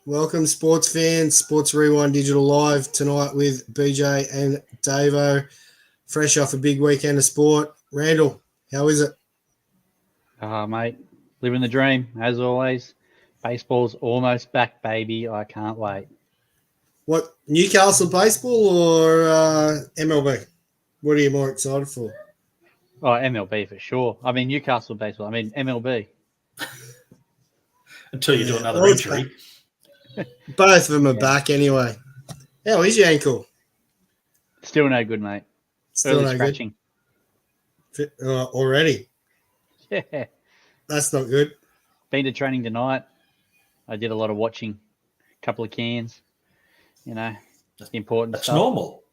Welcome, sports fans. Sports Rewind Digital Live tonight with BJ and Davo. Fresh off a big weekend of sport. Randall, how is it? Mate, living the dream, as always. Baseball's almost back, baby. I can't wait. What, Newcastle baseball or MLB? What are you more excited for? Oh, MLB for sure. I mean, Newcastle baseball. I mean, MLB. Until you do another injury. Both of them are back anyway. How is your ankle? Still no good, mate. Still Early no scratching. good? Already? Yeah. That's not good. Been to training tonight. I did a lot of watching. A couple of cans. You know, that's important That's stuff. normal.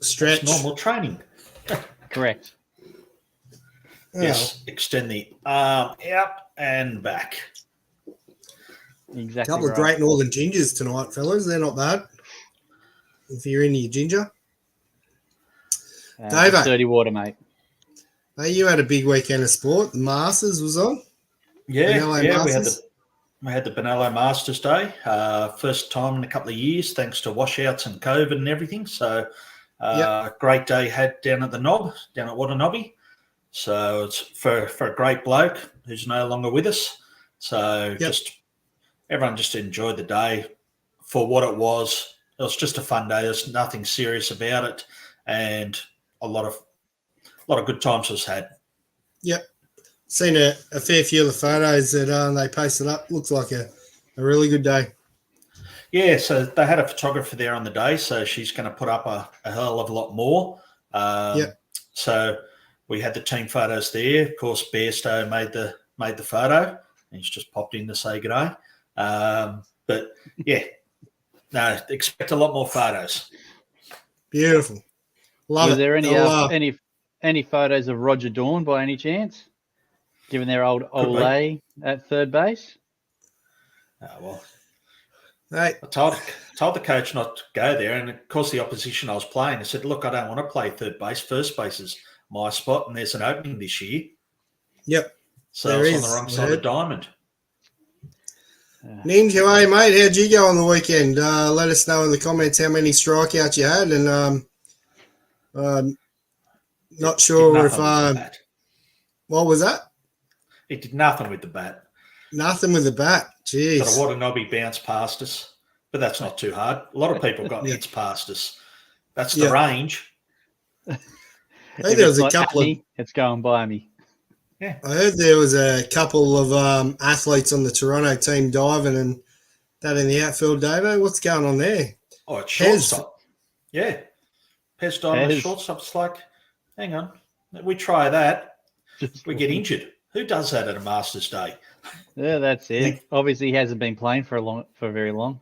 Stretch. That's normal training. Correct. Yes, extend the arm out and back. Exactly. Couple of great Northern Gingers tonight, fellas. They're not bad. If you're into your ginger. Davo. Dirty water, mate. Hey, you had a big weekend of sport. The Masters was on. Yeah, Masters. we had the Benello Masters Day. First time in a couple of years, thanks to washouts and COVID and everything. So, great day had down at the Knob, down at Watanabe. So it's for a great bloke who's no longer with us. So everyone just enjoyed the day for what it was. It was just a fun day. There's nothing serious about it, and a lot of good times was had. Yep. Seen a fair few of the photos that they posted up. Looks like a really good day. Yeah, so they had a photographer there on the day, so she's going to put up a hell of a lot more. So we had the team photos there. Of course, Bairstow made the photo, and he's just popped in to say good day. But yeah, no, expect a lot more photos. Beautiful. Love Was it. there any photos of Roger Dawn by any chance? Given their old lay at third base? Hey. I told the coach not to go there, and of course the opposition I was playing, I said, look, I don't want to play third base. First base is my spot, and there's an opening this year. Yep. So I was on the wrong side of diamond. Ninja, hey, mate, how'd you go on the weekend? Let us know in the comments how many strikeouts you had, and not sure if what was that? It did nothing with the bat. Nothing with the bat. Jeez. Got a Watanabe bounce past us, but that's not too hard. A lot of people got hits past us. That's the range. I think there was a couple of. It's going by me. Yeah. I heard there was a couple of athletes on the Toronto team diving and that in the outfield, Davo. What's going on there? Oh, it's shortstop. Yeah. Pez diving the shortstop. It's like, hang on. We try that. We get injured. Who does that at a Masters Day? Yeah, that's it. Obviously, he hasn't been playing for very long.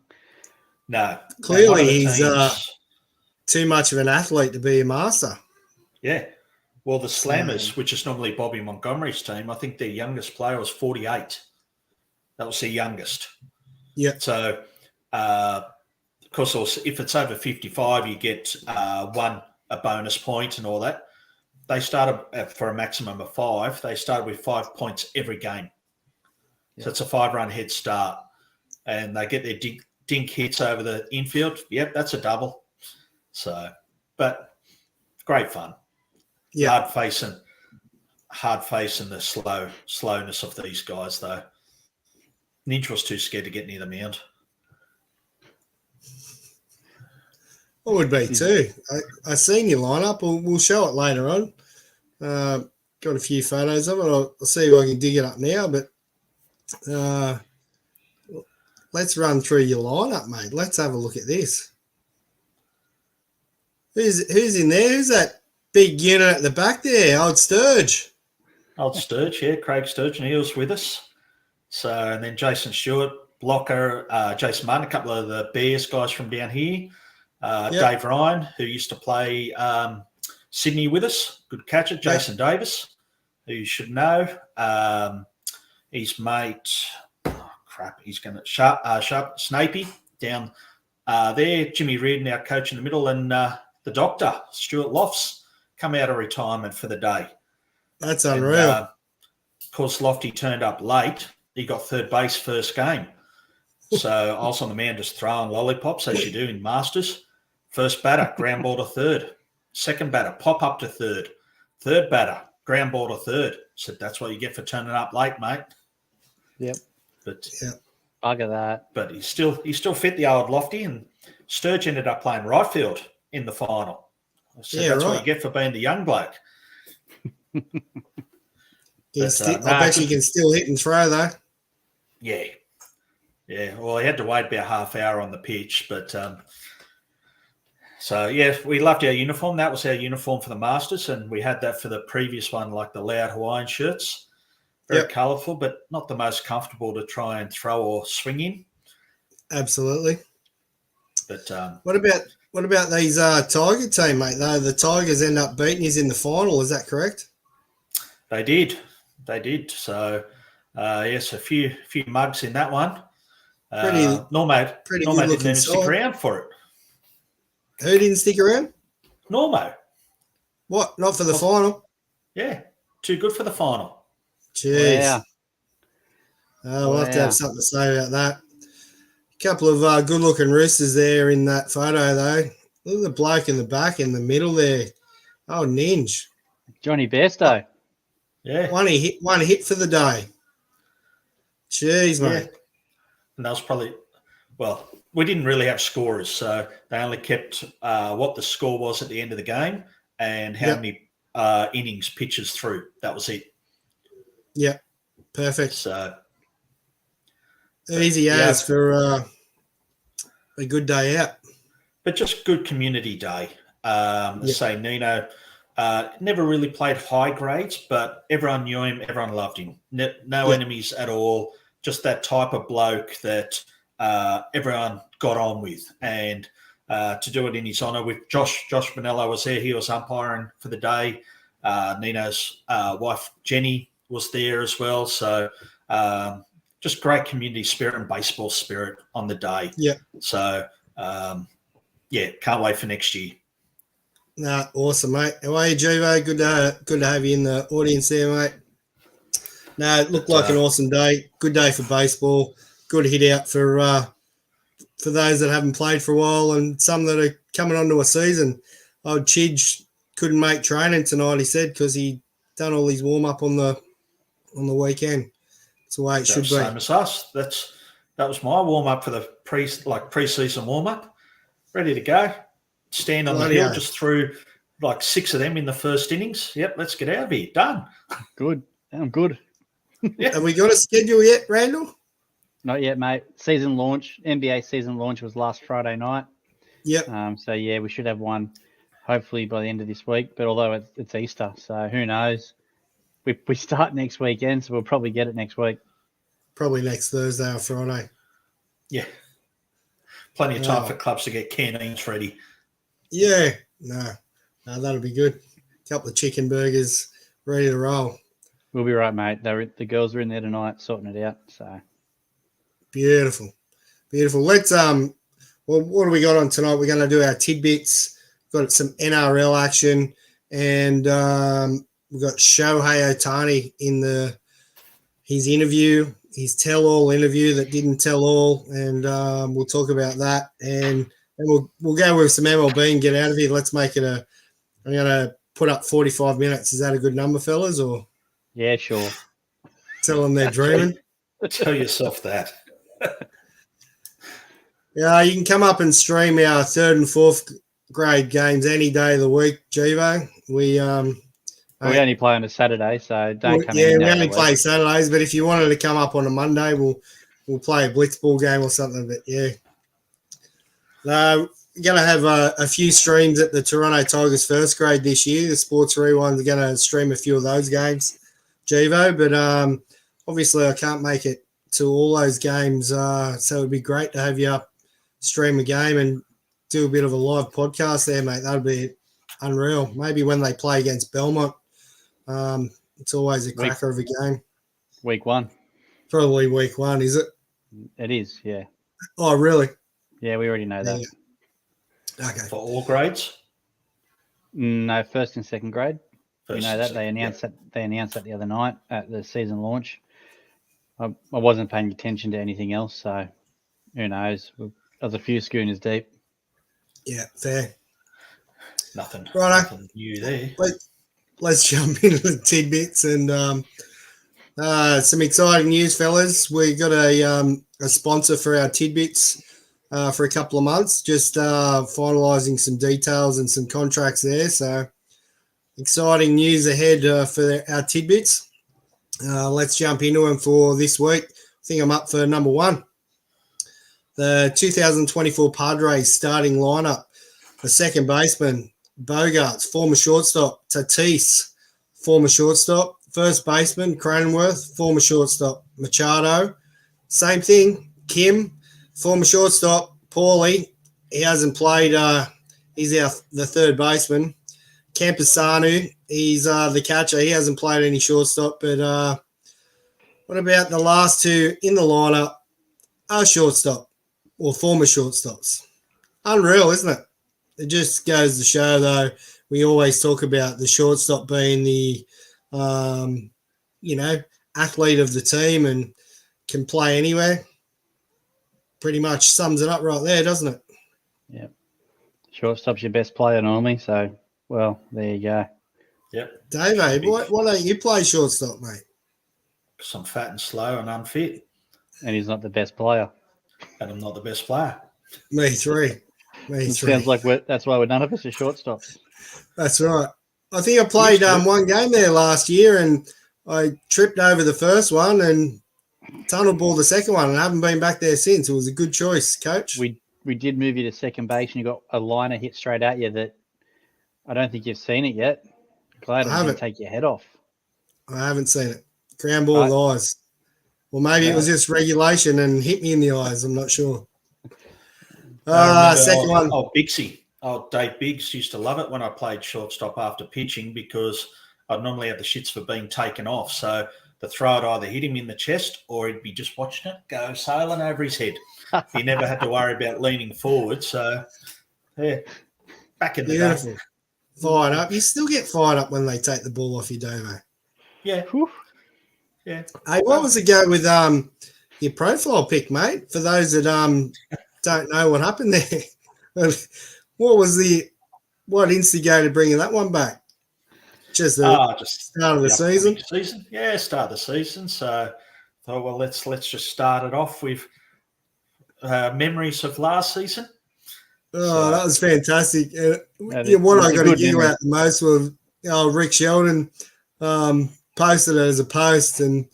No. Clearly, he's too much of an athlete to be a master. Yeah. Well, the Slammers, which is normally Bobby Montgomery's team, I think their youngest player was 48. That was their youngest. Yeah. So, of course, if it's over 55, you get a bonus point and all that. They started for a maximum of 5. They started with 5 points every game. So it's a 5-run head start. And they get their dink hits over the infield. Yep, that's a double. So, but great fun. Yeah. Hard facing the slowness of these guys, though. Ninja was too scared to get near the mound. I would be too. I seen your lineup. We'll show it later on. Got a few photos of it. I'll see if I can dig it up now. But let's run through your lineup, mate. Let's have a look at this. Who's in there? Who's that big unit at the back there? Old Sturge. Old Sturge, yeah. Craig Sturge, and he was with us. So, and then Jason Stewart, Blocker, Jason Martin, a couple of the Bears guys from down here. Dave Ryan, who used to play Sydney with us, good catcher. Jason Davis, who you should know. His mate, he's going to Sharp Snapey down there. Jimmy Reardon, our coach in the middle, and the doctor, Stuart Lofts, come out of retirement for the day. That's unreal. Of course, Lofty turned up late. He got third base first game. So I was on the mound just throwing lollipops, as you do in Masters. First batter, ground ball to third. Second batter, pop up to third. Third batter, ground ball to third. Said, that's what you get for turning up late, mate. Yep. But bugger that. But he still fit the old lofty, and Sturge ended up playing right field in the final. So that's what you get for being the young bloke. I bet you can still hit and throw, though. Yeah. Yeah. Well, he had to wait about half hour on the pitch. But so, yeah, we loved our uniform. That was our uniform for the Masters. And we had that for the previous one, like the loud Hawaiian shirts. Very colourful, but not the most comfortable to try and throw or swing in. Absolutely. But what about these Tiger team, mate? Though the Tigers end up beating us in the final, is that correct? They did. So yes, a few mugs in that one. Normo didn't even stick around for it. Who didn't stick around? Normo. What? Not for the final? Yeah, too good for the final. Jeez. Wow. We'll have to have something to say about that. A couple of good-looking roosters there in that photo, though. Look at the bloke in the back in the middle there. Oh, Ninja. Johnny Bairstow. Yeah. One hit for the day. Jeez, mate. And that was probably, well, we didn't really have scorers, so they only kept what the score was at the end of the game and how many innings pitches through. That was it. Yeah, perfect. So easy as for a good day out. But just good community day. Say Nino never really played high grades, but everyone knew him, everyone loved him. No enemies at all. Just that type of bloke that everyone got on with. And to do it in his honour with Josh Bonello was there. He was umpiring for the day. Nino's wife, Jenny, was there as well. So just great community spirit and baseball spirit on the day. Yeah. So, can't wait for next year. Nah, awesome, mate. How are you, Juvo? Good to have you in the audience there, mate. No, it looked like an awesome day. Good day for baseball. Good hit out for those that haven't played for a while and some that are coming onto a season. Old Chidge couldn't make training tonight, he said, because he done all his warm-up on the weekend. That's the way it should be. Same as us. That was my warm-up for the pre-season warm-up. Ready to go. Stand on the hill, just threw like 6 of them in the first innings. Yep, let's get out of here. Done. Good. I'm good. Have we got a schedule yet, Randall? Not yet, mate. Season launch, NBA season launch was last Friday night. Yep. So, we should have one hopefully by the end of this week. But although it's Easter, so who knows? We start next weekend, so we'll probably get it next week. Probably next Thursday or Friday. Yeah. Plenty of time for clubs to get canteens ready. Yeah. No, that'll be good. A couple of chicken burgers ready to roll. We'll be right, mate. The girls are in there tonight sorting it out. So beautiful. Let's well, what do we got on tonight? We're going to do our tidbits. Got some NRL action, and we've got Shohei Ohtani in his interview, his tell-all interview that didn't tell all, and we'll talk about that, and we'll go with some MLB and get out of here. Let's make it I'm going to put up 45 minutes. Is that a good number, fellas? Or yeah, sure. Tell them they're dreaming. Tell yourself that. Yeah, you can come up and stream our 3rd and 4th grade games any day of the week, Givo. We only play on a Saturday, so don't come in. Yeah, we only play Saturdays, but if you wanted to come up on a Monday, we'll play a blitzball game or something. But yeah, we're going to have a few streams at the Toronto Tigers 1st grade this year. The Sports Rewind's going to stream a few of those games, Givo. But obviously, I can't make it to all those games, so it'd be great to have you up, stream a game, and do a bit of a live podcast there, mate. That'd be unreal. Maybe when they play against Belmont. It's always a cracker of a game. Week 1. Probably week 1, is it? It is, yeah. Oh, really? Yeah, we already know that. Yeah. Okay. For all grades? No, 1st and 2nd grade. You know that. They announced that the other night at the season launch. I wasn't paying attention to anything else, so Who knows? There's a few schooners deep. Yeah, fair. Nothing new there. Let's jump into the tidbits and some exciting news, fellas. We got a sponsor for our tidbits for a couple of months, just finalising some details and some contracts there. So exciting news ahead for our tidbits. Let's jump into them for this week. I think I'm up for number one. The 2024 Padres starting lineup. The second baseman, Bogarts, former shortstop. Tatis, former shortstop. First baseman, Cronenworth, former shortstop. Machado, same thing. Kim, former shortstop. Paulie, he hasn't played. He's the third baseman. Campusanu, he's the catcher. He hasn't played any shortstop. But what about the last two in the lineup? Are shortstop or former shortstops. Unreal, isn't it? It just goes to show, though, we always talk about the shortstop being the, athlete of the team and can play anywhere. Pretty much sums it up right there, doesn't it? Yeah. Shortstop's your best player normally, so, well, there you go. Yep. Dave, why don't you play shortstop, mate? Because I'm fat and slow and unfit. And he's not the best player. And I'm not the best player. Me three. It sounds like that's why none of us are shortstops. That's right. I think I played one game there last year and I tripped over the first one and tunnel ball the second one and I haven't been back there since. It was a good choice, coach. We did move you to second base and you got a liner hit straight at you that I don't think you've seen it yet. Glad I didn't take your head off. I haven't seen it. Ground ball eyes. Well, maybe it was just regulation and hit me in the eyes. I'm not sure. Second one. Dave Biggs used to love it when I played shortstop after pitching because I'd normally have the shits for being taken off. So the throw would either hit him in the chest or he'd be just watching it go sailing over his head. He never had to worry about leaning forward. So, yeah, back in the day. Fired up. You still get fired up when they take the ball off you, don't they? Yeah. Whew. Yeah. Hey, what was the go with your profile pic, mate? For those that don't know what happened there, what instigated bringing that one back? Just start of the season. Yeah, start of the season. So, well, let's just start it off with memories of last season. Oh, that was fantastic. What I got to giggle at the most was Rick Sheldon posted it as a post and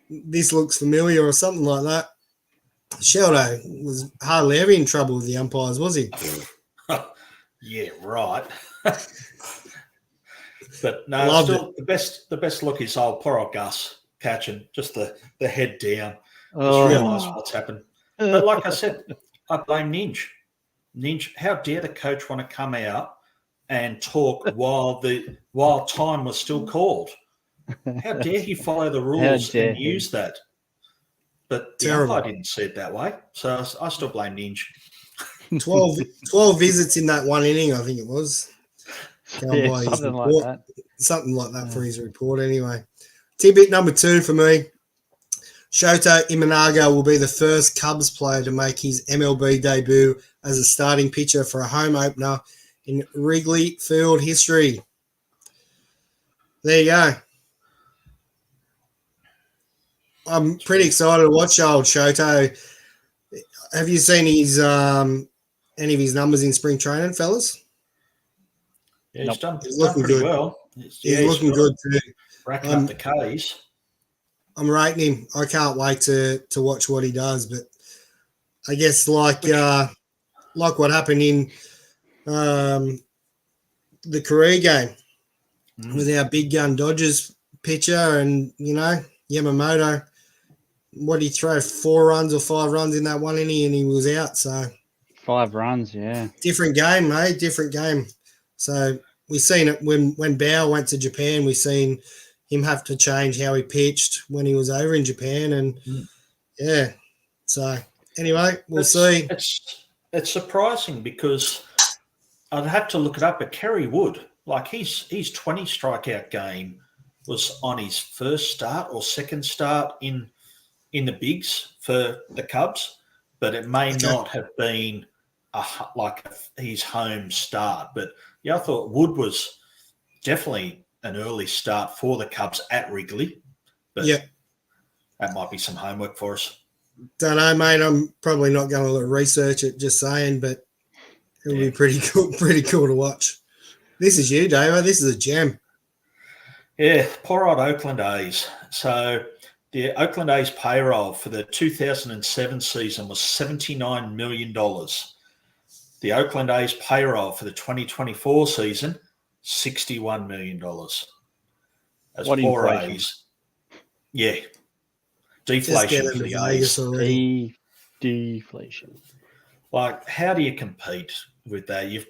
this looks familiar or something like that. Sheldon was hardly ever in trouble with the umpires, was he? Yeah, right. But no, still the best look is poor old Gus catching just the head down. Just realise what's happened. But like I said, I blame Ninja. Ninja, how dare the coach want to come out and talk while time was still called? How dare he follow the rules and use that? But the umpire didn't see it that way, so I still blame Ninja. 12 visits in that one inning, I think it was. Something like that for his report anyway. Tidbit number 2 for me. Shota Imanaga will be the first Cubs player to make his MLB debut as a starting pitcher for a home opener in Wrigley Field history. There you go. I'm pretty excited to watch old Shoto. Have you seen his any of his numbers in spring training, fellas? Yeah, he's done looking pretty good. Well. He's looking good too. Racking up the Ks. I'm rating him. I can't wait to watch what he does. But I guess like what happened in the Korea game with our big gun Dodgers pitcher and, Yamamoto, what did he throw, 4 runs or 5 runs in that one inning and he was out. So 5 runs, yeah. Different game, mate, different game. So we've seen it when Bauer went to Japan. We've seen him have to change how he pitched when he was over in Japan. And, yeah. So, anyway, we'll see. It's surprising because I'd have to look it up, but Kerry Wood, like his 20 strikeout game was on his first start or second start in the bigs for the Cubs. but it may not have been his home start. But yeah, I thought Wood was definitely an early start for the Cubs at Wrigley. But that might be some homework for us. Don't know, mate. I'm probably not going to research it, just saying, but it'll be pretty cool to watch. This is you, Davo. This is a gem. Yeah, poor old Oakland A's. So the Oakland A's payroll for the 2007 season was $79 million. The Oakland A's payroll for the 2024 season, $61 million. As what poor inflation? A's. Yeah. Deflation for the A's. Deflation. Like, how do you compete with that? You've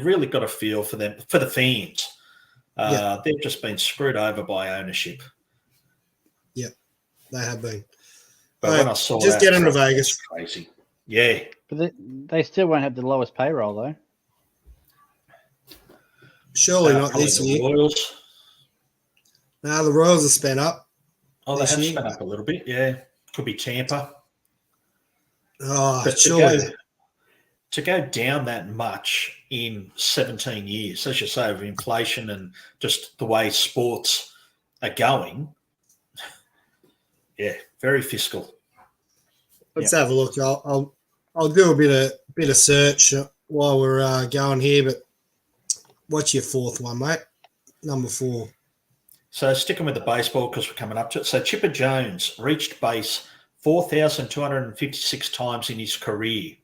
really got to feel for them, for the fans. They've just been screwed over by ownership. Yeah, they have been. But when I saw just that, get them to Vegas. Crazy. Yeah. But they still won't have the lowest payroll, though. Surely not this the year. Royals. No, the Royals are spent up. Oh, they have spent up a little bit, yeah. Could be Tampa. Oh, but surely. To go down that much in 17 years, as you say, with inflation and just the way sports are going, yeah, very fiscal. Let's have a look. I'll do a bit of search while we're going here. But what's your fourth one, mate? Number 4. So sticking with the baseball because we're coming up to it. So Chipper Jones reached base 4,256 times in his career.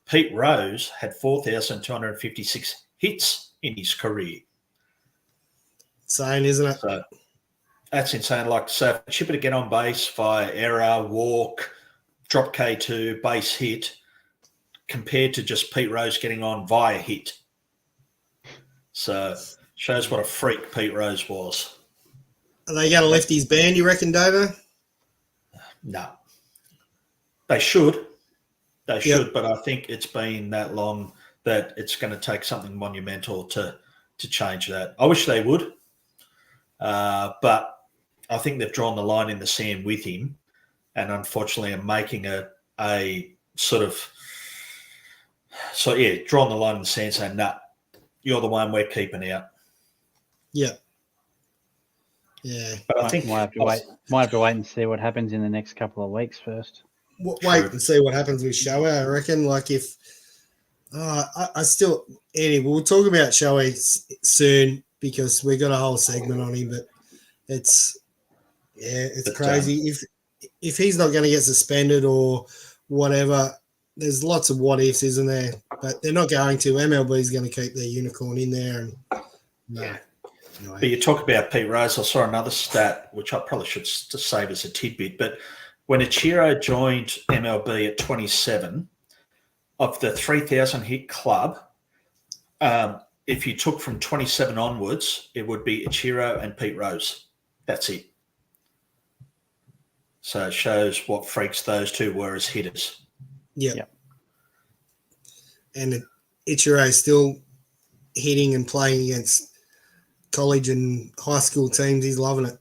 Pete Rose had 4,256 hits in his career. Insane, isn't it? So that's insane. Like, so for Chipper to get on base via error, walk, drop K2, base hit, compared to just Pete Rose getting on via hit. So shows what a freak Pete Rose was. Are they going to lift his band, you reckon, Dover? No. They should. They should, but I think it's been that long that it's going to take something monumental to change that. I wish they would, but I think they've drawn the line in the sand with him, and unfortunately are making a sort of drawn the line in the sand saying, nah, you're the one we're keeping out. Yeah. Yeah. But I think might have to wait and see what happens in the next couple of weeks first. Wait and see what happens with Shohei, I reckon. Like, if I still, anyway, we'll talk about Shohei soon because we got a whole segment on him, but it's crazy. If he's not going to get suspended or whatever, there's lots of what ifs, isn't there? But they're not going to. MLB is going to keep their unicorn in there, and no. Anyway. But you talk about Pete Rose. I saw another stat, which I probably should save as a tidbit, but when Ichiro joined MLB at 27, of the 3,000 hit club, if you took from 27 onwards, it would be Ichiro and Pete Rose. That's it. So it shows what freaks those two were as hitters. Yeah. And Ichiro is still hitting and playing against college and high school teams. He's loving it.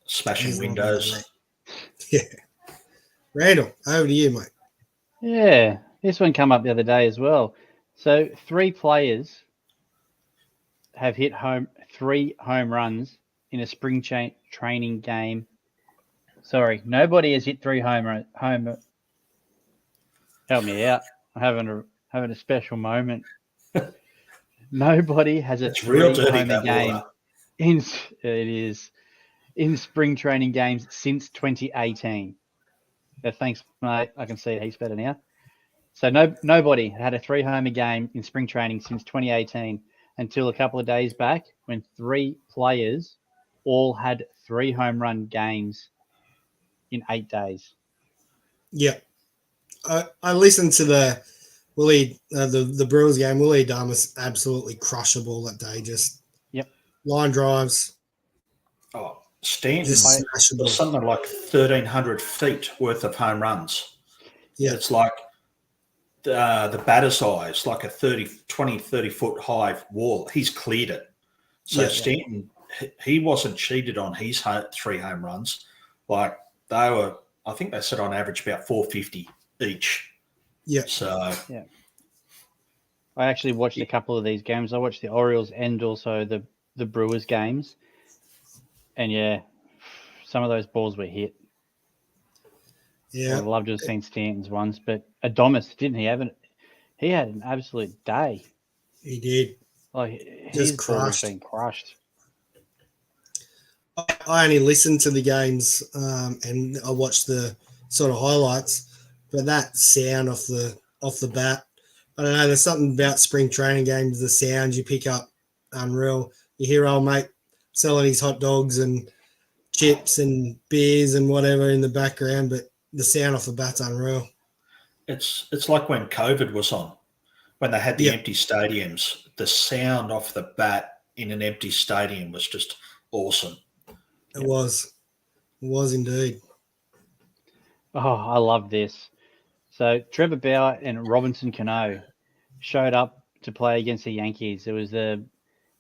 Smashing windows. Yeah. Randall, over to you, mate. Yeah, this one come up the other day as well. So 3 players have hit 3 home runs in a spring training game. Sorry, nobody has hit 3 home. Help me out. I'm having a special moment. Nobody has a 3-homer game in spring training games since 2018. Thanks, mate. I can see he's better now. So nobody had a 3-homer game in spring training since 2018 until a couple of days back when 3 players all had 3 home run games in 8 days. Yeah. I listened to the Brewers game. Willie Dunn was absolutely crushable that day. Just line drives. Oh, Stanton was something like 1,300 feet worth of home runs. Yeah. It's like the batter's eyes, like a 20, 30-foot high wall. He's cleared it. So Stanton, he wasn't cheated on his 3 home runs. Like they were, I think they said on average about 450 each. Yeah. So Yeah. I actually watched a couple of these games. I watched the Orioles and also the Brewers games. And yeah, some of those balls were hit. I Yeah. would love to have seen Stanton's ones, but Adonis, didn't he have he had an absolute day. He did. Like Just his ball was crushed. being crushed. I only listened to the games and I watched the sort of highlights, but that sound off the bat, I don't know. There's something about spring training games. The sounds you pick up, unreal. You hear old mate selling his hot dogs and chips and beers and whatever in the background, but the sound off the bat's unreal. it's like when COVID was on, when they had the Yeah. empty stadiums. The sound off the bat in an empty stadium was just awesome. It was indeed. Oh, I love this. So Trevor Bauer and Robinson Cano showed up to play against the Yankees. It was the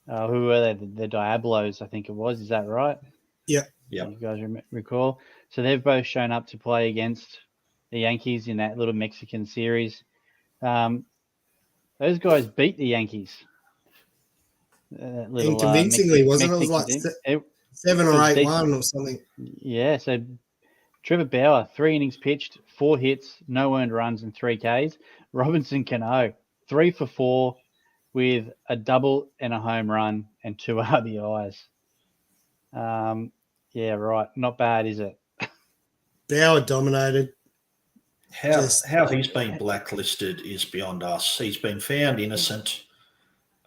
who were they? The Diablos, I think it was. Is that right? Yeah. Yep. You guys recall? So they've both shown up to play against the Yankees in that little Mexican series. Those guys beat the Yankees. And convincingly, wasn't it? It was like it 7 or was 8-1 decent. or something. Yeah, so Trevor Bauer, 3 innings pitched, 4 hits, no earned runs, and 3 Ks. Robinson Cano, 3 for 4 with a double and a home run and 2 RBIs. Yeah, right. Not bad, is it? Bauer dominated. How he's been blacklisted is beyond us. He's been found innocent,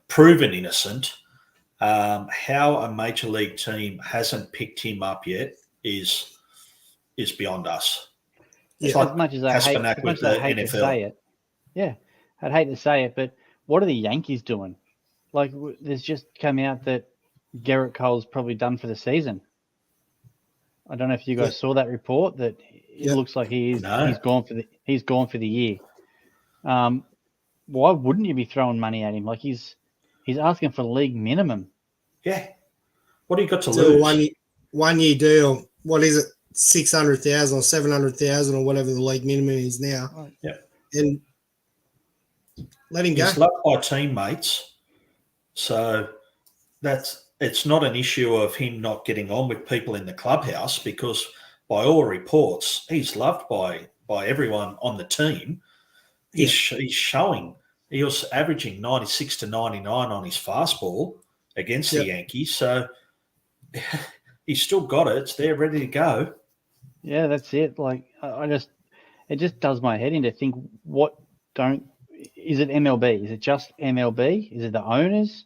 proven innocent. How a major league team hasn't picked him up yet is beyond us. It's like as much as I Haspanak hate, with the to NFL. say it, yeah, I'd hate to say it, but what are the Yankees doing? Like, there's just come out that Garrett Cole's probably done for the season. I don't know if you guys saw that report that it looks like he's gone for the year. Why wouldn't you be throwing money at him? Like he's asking for league minimum. Yeah. What do you got to Do lose? a 1 year deal. What is it? 600,000 or 700,000 or whatever the league minimum is now. Yep. And let him go. He's loved by teammates, so it's not an issue of him not getting on with people in the clubhouse, because by all reports, he's loved by everyone on the team. He's showing. He was averaging 96 to 99 on his fastball against the Yankees, so he's still got it. It's there, ready to go. Yeah, that's it. Like it just does my head in to think, is it MLB? Is it just MLB? Is it the owners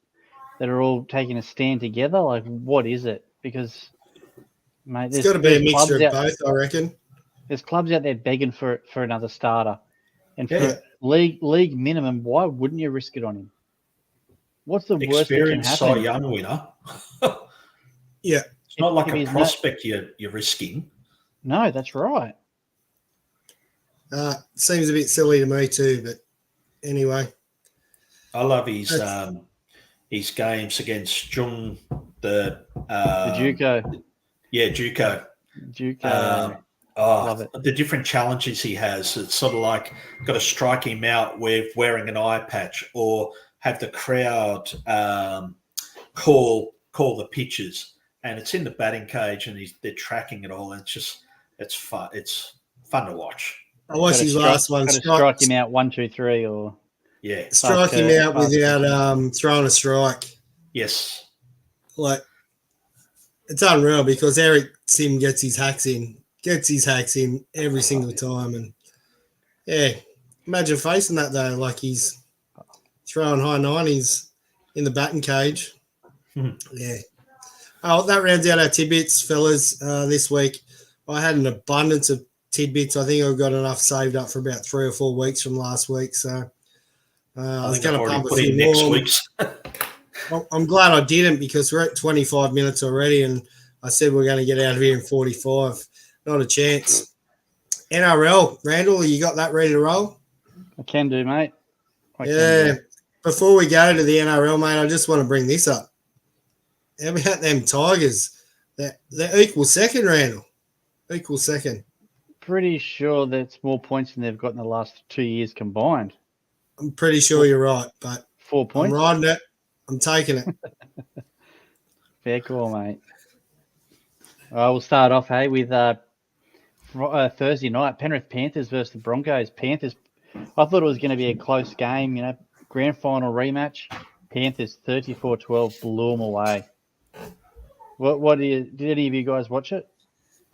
that are all taking a stand together? Like, what is it? Because, mate, It's got to be a mixture of both, I reckon. There's clubs out there begging for another starter. And for league minimum, why wouldn't you risk it on him? What's the worst that can Experienced happen? Cy Young winner. Yeah. It's not like a prospect you're risking. No, that's right. Seems a bit silly to me too, but anyway. I love his games against Jung, the JUCO. Yeah, JUCO. JUCO. Love it. The different challenges he has. It's sort of like got to strike him out with wearing an eye patch, or have the crowd call the pitches, and it's in the batting cage, and they're tracking it all. And it's fun. It's fun to watch. I watched his last one. Strike him out 1, 2, 3, or strike him out without throwing a strike. Yes, like it's unreal, because Eric Sim gets his hacks in every single time, and imagine facing that though. Like he's throwing high 90s in the batting cage. Yeah. Oh, that rounds out our tidbits, fellas. This week, I had an abundance of tidbits. I think I've got enough saved up for about 3 or 4 weeks from last week. So I was going to pump a few next more. week's. I'm glad I didn't, because we're at 25 minutes already, and I said we're going to get out of here in 45. Not a chance. NRL, Randall, you got that ready to roll? I can do, mate. Before we go to the NRL, mate, I just want to bring this up. How about them Tigers? They're equal second, Randall. Equal second. pretty sure that's more points than they've got in the last 2 years combined. I'm pretty sure you're right, but 4 I'm points. riding it. I'm taking it. Fair call, mate. All right, we'll start off, hey, with Thursday night, Penrith Panthers versus the Broncos. Panthers, I thought it was going to be a close game, grand final rematch. Panthers 34-12 blew them away. Did any of you guys watch it?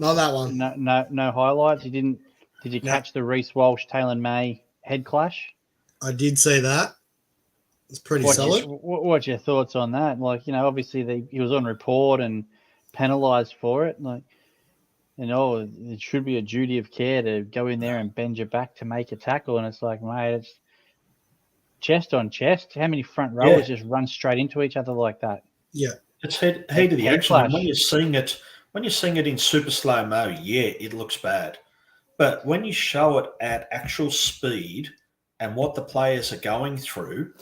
Not that one. No highlights. Did you catch the Reece Walsh, Taylor May head clash? I did see that. It's pretty solid. What's your thoughts on that? Obviously he was on report and penalised for it. It should be a duty of care to go in there and bend your back to make a tackle. And it's like, mate, it's chest on chest. How many front rowers just run straight into each other like that? Yeah. It's head of the action. And when you're seeing it in super slow mo, it looks bad. But when you show it at actual speed and what the players are going through,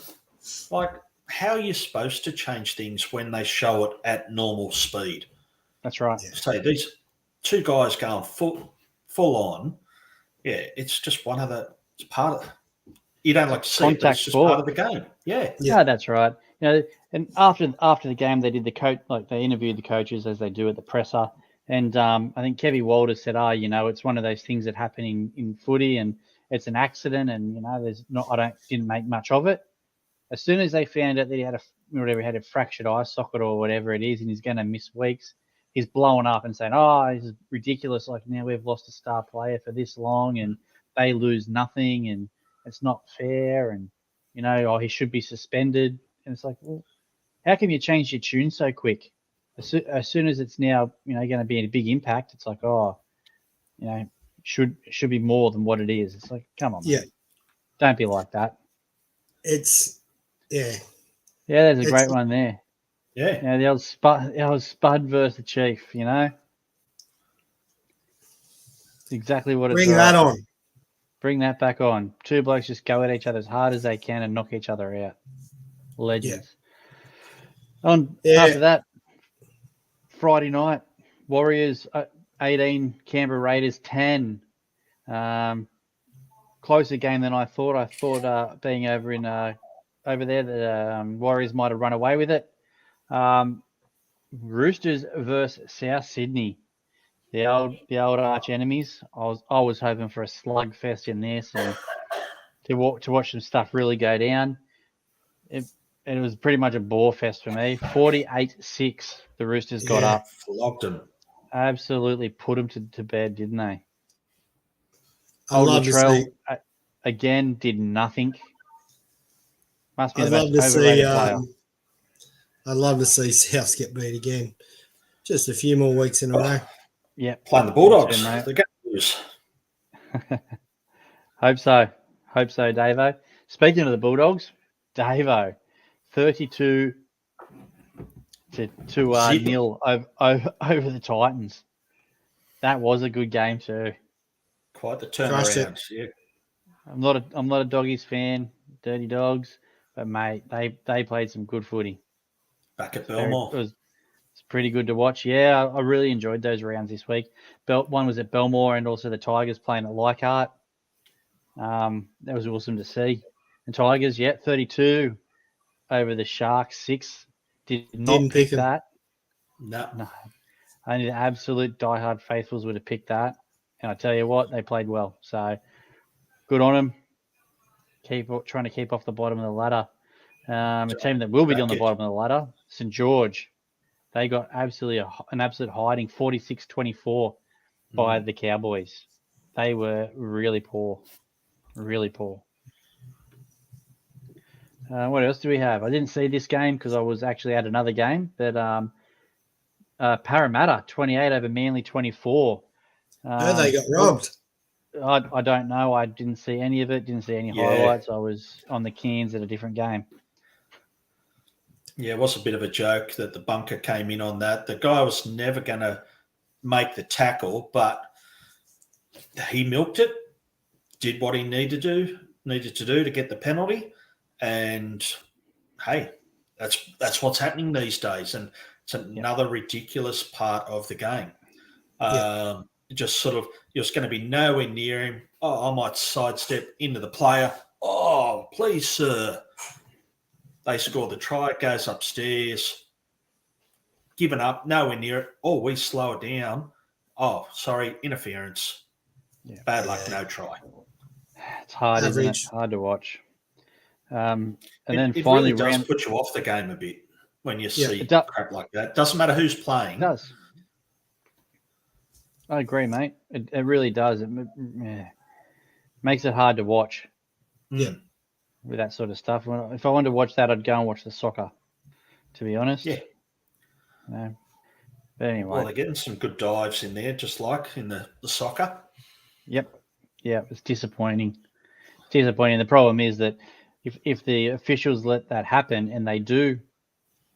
how are you supposed to change things when they show it at normal speed? That's right. So these two guys going full on, it's just it's part of it. You don't like to see it, but it's just part of the game. Yeah. Yeah, that's right. And after the game, they did they interviewed the coaches as they do at the presser. And I think Kevin Walters said, it's one of those things that happen in footy and it's an accident and, didn't make much of it. As soon as they found out that he had a fractured eye socket or whatever it is and he's going to miss weeks, he's blowing up and saying, this is ridiculous. Now we've lost a star player for this long and they lose nothing and it's not fair. And, he should be suspended. And it's like, well, how can you change your tune so quick? As soon as it's now, going to be a big impact, it's like, should be more than what it is. It's like, come on, man. Don't be like that. Yeah, there's a great one there. Yeah. The old Spud versus the Chief, It's exactly what it's Bring that on. Bring that back on. Two blokes just go at each other as hard as they can and knock each other out. Legends. After that, Friday night, Warriors 18, Canberra Raiders 10. Closer game than I thought. I thought being over there, the Warriors might have run away with it. Roosters versus South Sydney, the old arch enemies. I was hoping for a slugfest in this and to watch some stuff really go down. It was pretty much a bore fest for me. 48-6, the Roosters got up. Flogged them. Absolutely put them to bed, didn't they? I love to see. Again, did nothing. Must be I'd the love most to overrated see. player. I'd love to see Souths get beat again. Just a few more weeks in a row. Yeah, playing the Bulldogs. They're going to lose. Hope so, Davo. Speaking of the Bulldogs, Davo, 32 to nil over the Titans. That was a good game too. Quite the turnaround. Yeah. I'm not a Doggies fan, Dirty Dogs, but mate, they played some good footy. Back at Belmore. It's pretty good to watch. Yeah, I really enjoyed those rounds this week. One was at Belmore and also the Tigers playing at Leichhardt. That was awesome to see. And Tigers, 32 over the Sharks 6. Didn't pick that. No. Only the absolute diehard faithfuls would have picked that. And I tell you what, they played well. So good on them. Trying to keep off the bottom of the ladder. A team that will be on the bottom of the ladder, St. George. They got an absolute hiding, 46-24 by the Cowboys. They were really poor. Really poor. What else do we have? I didn't see this game because I was actually at another game. But Parramatta, 28 over Manly, 24. They got robbed. I don't know. I didn't see any of it. Didn't see any highlights. I was on the Cairns at a different game. Yeah, it was a bit of a joke that the bunker came in on that. The guy was never going to make the tackle, but he milked it, did what he needed to do to get the penalty. And, hey, that's what's happening these days. And it's another ridiculous part of the game. just sort of, you're just going to be nowhere near him. Oh, I might sidestep into the player. Oh, please, sir. They score the try. It goes upstairs. Given up, nowhere near it. Oh, we slow it down. Oh, sorry, interference. Yeah. Bad luck, no try. It's hard, isn't it? Average. Hard to watch. And It then really finally does put you off the game a bit when you see It does. crap like that. Doesn't matter who's playing. It does. I agree, mate. It really does. It makes it hard to watch. Yeah. With that sort of stuff. If I wanted to watch that, I'd go and watch the soccer, to be honest. Yeah. No. But anyway. Well, they're getting some good dives in there, just like in the soccer. Yep. Yeah, it's disappointing. It's disappointing. The problem is that if the officials let that happen and they do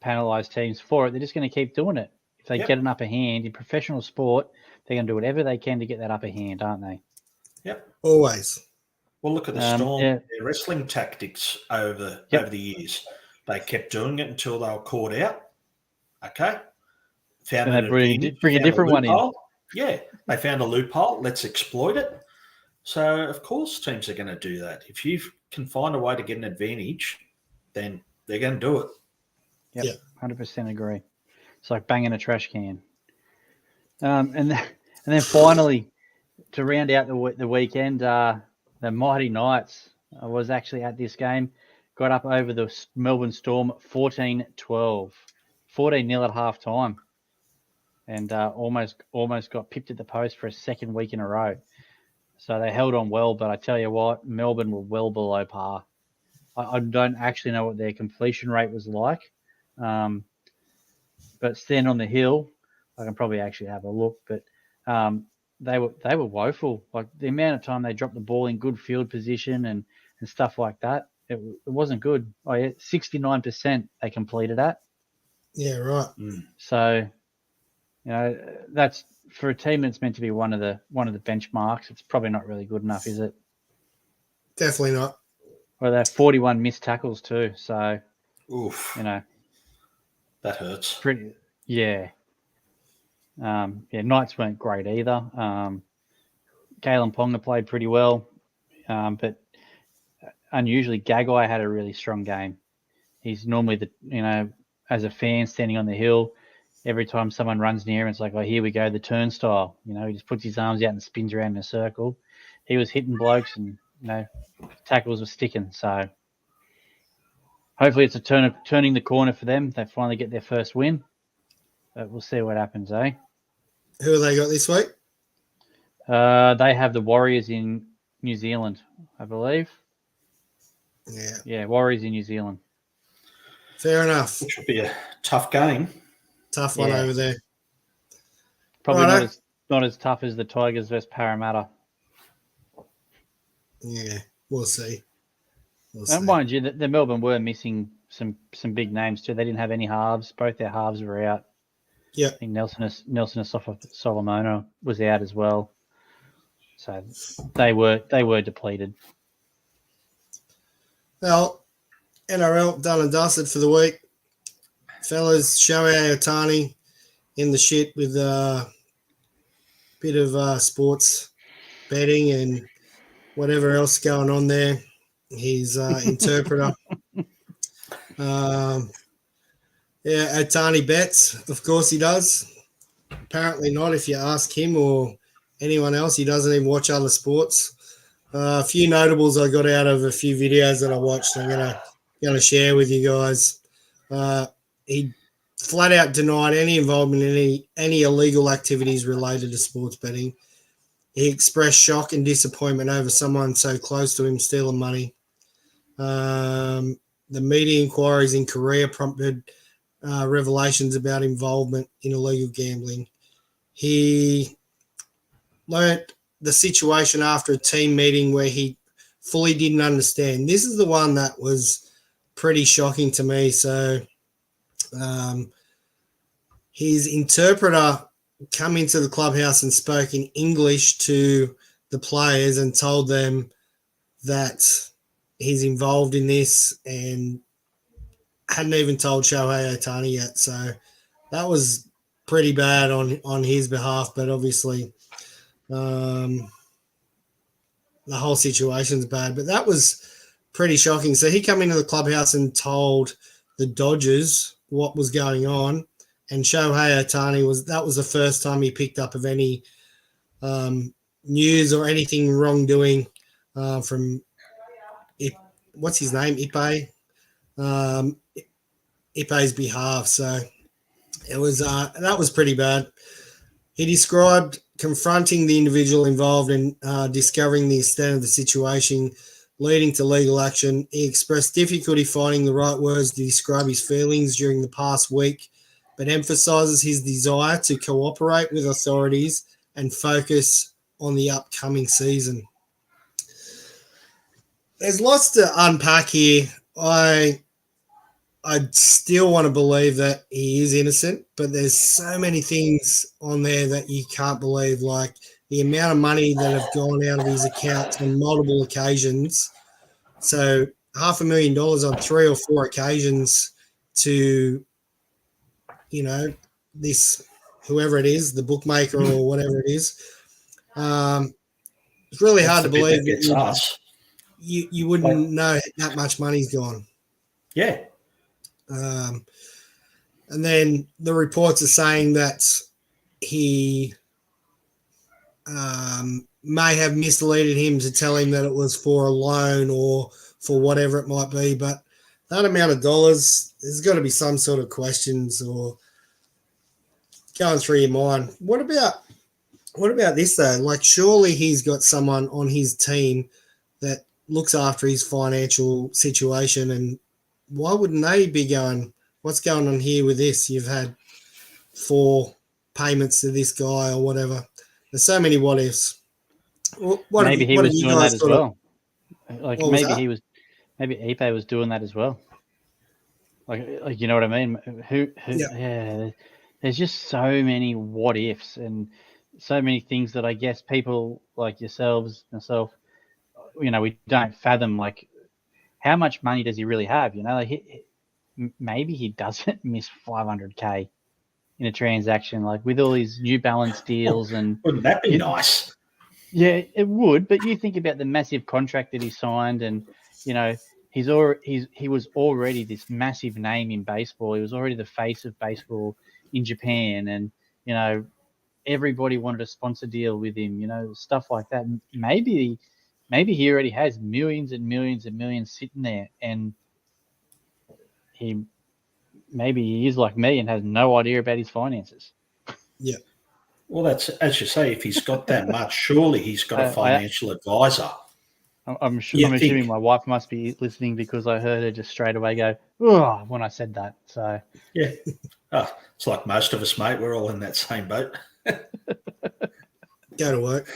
penalise teams for it, they're just going to keep doing it. If they get an upper hand in professional sport, they're going to do whatever they can to get that upper hand, aren't they? Yep. Always. Well, look at the Storm. Their wrestling tactics over the years. They kept doing it until they were caught out. Okay. Bring a different one in. Yeah. They found a loophole. Let's exploit it. So, of course, teams are going to do that. If you can find a way to get an advantage, then they're going to do it. Yep, 100% agree. It's like banging a trash can. And then finally, to round out the weekend, the Mighty Knights, I was actually at this game, got up over the Melbourne Storm 14-12, 14-0 at half time, and almost got pipped at the post for a second week in a row. So they held on well, but I tell you what, Melbourne were well below par. I don't actually know what their completion rate was like, but stand on the hill, I can probably actually have a look, but they were woeful. Like the amount of time they dropped the ball in good field position and stuff like that, it wasn't good. 69% they completed at. Yeah, right. So, that's for a team that's meant to be one of the benchmarks. It's probably not really good enough, is it? Definitely not. Well, they're 41 missed tackles too. So, oof, that hurts. Pretty, yeah. Knights weren't great either. Kalen Ponga played pretty well, but unusually Gagai had a really strong game. He's normally as a fan standing on the hill, every time someone runs near him, it's like, oh, here we go, the turnstile. He just puts his arms out and spins around in a circle. He was hitting blokes and, tackles were sticking. So hopefully it's turning the corner for them. They finally get their first win. But we'll see what happens, eh? Who have they got this week? They have the Warriors in New Zealand, I believe. Yeah. Yeah, Warriors in New Zealand. Fair enough. Which would be a tough game. Tough one over there. Probably not as tough as the Tigers versus Parramatta. Yeah, we'll see. And mind you, the Melbourne were missing some big names too. They didn't have any halves. Both their halves were out. Yeah. I think Nelson Solomona was out as well. So they were depleted. Well, NRL done and dusted for the week. Fellas, Shohei Ohtani in the shit with a bit of sports betting and whatever else going on there. He's interpreter. Ohtani bets. Of course he does. Apparently not if you ask him or anyone else. He doesn't even watch other sports. A few notables I got out of a few videos that I watched. I'm gonna share with you guys. He flat out denied any involvement in any illegal activities related to sports betting. He expressed shock and disappointment over someone so close to him stealing money. The media inquiries in Korea prompted revelations about involvement in illegal gambling. He learnt the situation after a team meeting where he fully didn't understand. This is the one that was pretty shocking to me. So his interpreter come into the clubhouse and spoke in English to the players and told them that he's involved in this and hadn't even told Shohei Ohtani yet. So that was pretty bad on his behalf, but obviously The whole situation's bad, but that was pretty shocking. So he came into the clubhouse and told the Dodgers what was going on, and Shohei Ohtani was the first time he picked up of any news or anything wrongdoing from what's his name, Ipe's behalf. So it was that was pretty bad. He described confronting the individual involved and discovering the extent of the situation, leading to legal action. He expressed difficulty finding the right words to describe his feelings during the past week, but emphasizes his desire to cooperate with authorities and focus on the upcoming season. There's lots to unpack here. I still want to believe that he is innocent, but there's so many things on there that you can't believe, like the amount of money that have gone out of his accounts on multiple occasions. So $500,000 on 3 or 4 occasions to, this, whoever it is, the bookmaker or whatever it is. It's really hard to believe that you wouldn't know that much money's gone. Yeah. And then the reports are saying that he may have misled him to tell him that it was for a loan or for whatever it might be. But that amount of dollars, there's got to be some sort of questions or going through your mind. What about this though? Like, surely he's got someone on his team that looks after his financial situation, and why wouldn't they be going, what's going on here with this? You've had 4 payments to this guy or whatever. There's so many what ifs. Maybe he was doing that as well. Like maybe Ipe was doing that as well. Like you know what I mean? Yeah. There's just so many what ifs and so many things that I guess people like yourselves, myself, we don't fathom. Like, how much money does he really have? Like maybe he doesn't miss $500K in a transaction, like with all these New Balance deals. And wouldn't that be nice? Yeah, it would. But you think about the massive contract that he signed, and he was already this massive name in baseball. He was already the face of baseball in Japan, and everybody wanted a sponsor deal with him. Stuff like that. Maybe he already has millions and millions and millions sitting there, and maybe he is like me and has no idea about his finances. Yeah. Well, that's, as you say, if he's got that much, surely he's got a financial advisor. I'm assuming my wife must be listening, because I heard her just straight away go, "Oh," when I said that. So yeah, it's like most of us, mate. We're all in that same boat. Go to work.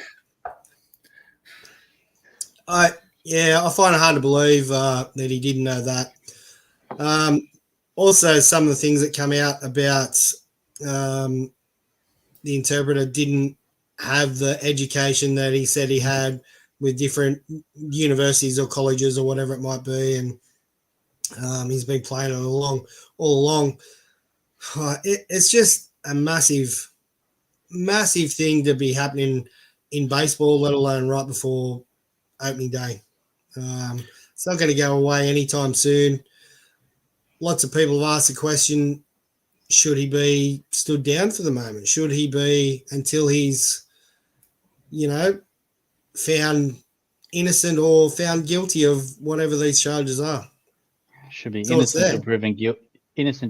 I find it hard to believe that he didn't know that. Also, some of the things that come out about the interpreter didn't have the education that he said he had with different universities or colleges or whatever it might be, and he's been playing it all along. It's just a massive thing to be happening in baseball, let alone right before opening day. It's not going to go away anytime soon. Lots of people have asked the question, should he be stood down for the moment? Should he be until he's, found innocent or found guilty of whatever these charges are? Should be innocent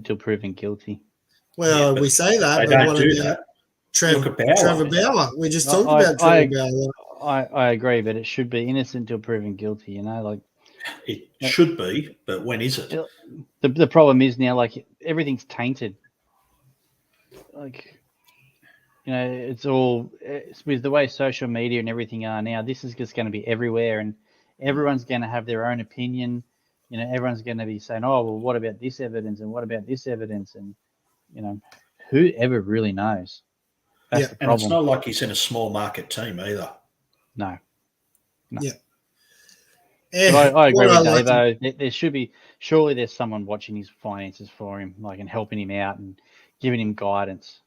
till proven guilty. Well, we say that, but what about Trevor Bauer? We just talked about Trevor Bauer. I agree, but it should be innocent till proven guilty. It should be, but when is it? The problem is now, like, everything's tainted. Like, it's with the way social media and everything are now. This is just going to be everywhere, and everyone's going to have their own opinion. Everyone's going to be saying, "Oh, well, what about this evidence? And what about this evidence?" And who ever really knows? That's the problem. And it's not like he's in a small market team either. No. Yeah. I agree with Dave. There should be, surely there's someone watching his finances for him, and helping him out and giving him guidance.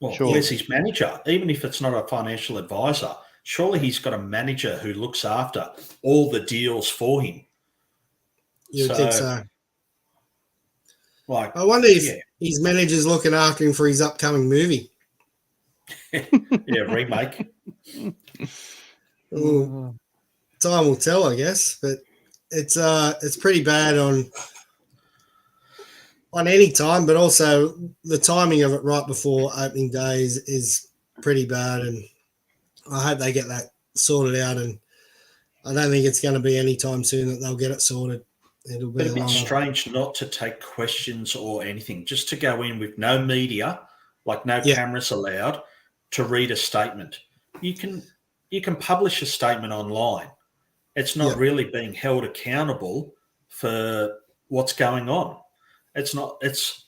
Well, Sure. where's his manager? Even if it's not a financial advisor, surely he's got a manager who looks after all the deals for him. You would think so. Like, I wonder if his manager's looking after him for his upcoming movie. Remake. Well, time will tell, I guess, but it's pretty bad on any time, but also the timing of it right before opening day is pretty bad, and I hope they get that sorted out, and I don't think it's going to be any time soon that they'll get it sorted. It'll be a bit strange not to take questions or anything, just to go in with no media, like no cameras allowed, to read a statement. You can publish a statement online. It's not really being held accountable for what's going on. It's not. It's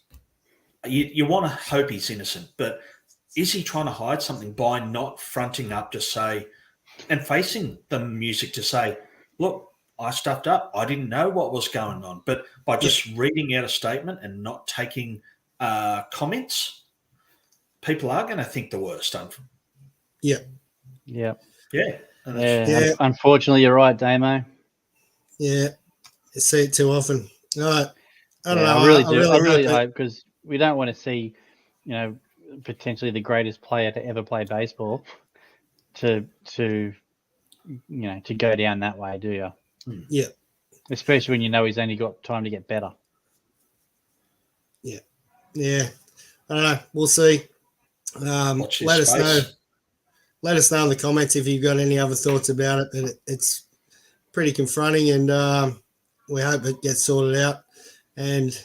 you want to hope he's innocent, but is he trying to hide something by not fronting up to say and facing the music to say, look, I stuffed up. I didn't know what was going on. But by just reading out a statement and not taking comments, people are going to think the worst. Yeah. Unfortunately, you're right, Damo. Yeah. You see it too often. All right. I don't know. I really do. I really hope, because we don't want to see, potentially the greatest player to ever play baseball to go down that way, do you? Yeah. Especially when you know he's only got time to get better. Yeah. Yeah. I don't know. We'll see. Let us know. Let us know in the comments if you've got any other thoughts about it. But it's pretty confronting, and we hope it gets sorted out. And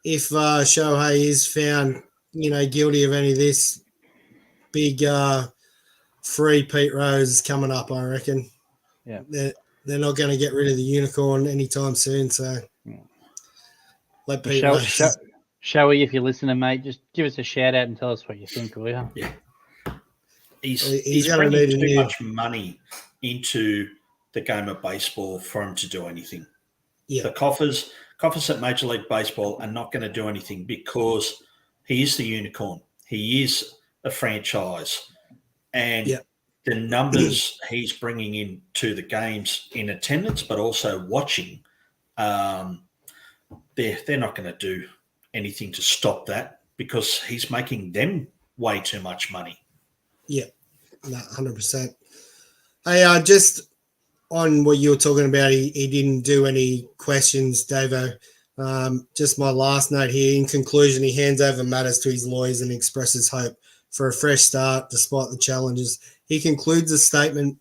if Shohei is found, guilty of any of this, big free Pete Rose is coming up, I reckon. Yeah. They're not going to get rid of the unicorn anytime soon. So let Pete Rose. Shohei, if you're listening, mate, just give us a shout out and tell us what you think, will you? Yeah. He's bringing too much money into the game of baseball for him to do anything. Yeah. The coffers at Major League Baseball are not going to do anything because he is the unicorn. He is a franchise. And the numbers he's bringing into the games in attendance, but also watching, they're not going to do anything to stop that because he's making them way too much money. Yeah, no, 100%. Hey, just on what you were talking about, he didn't do any questions, Davo. Just my last note here. In conclusion, he hands over matters to his lawyers and expresses hope for a fresh start despite the challenges. He concludes a statement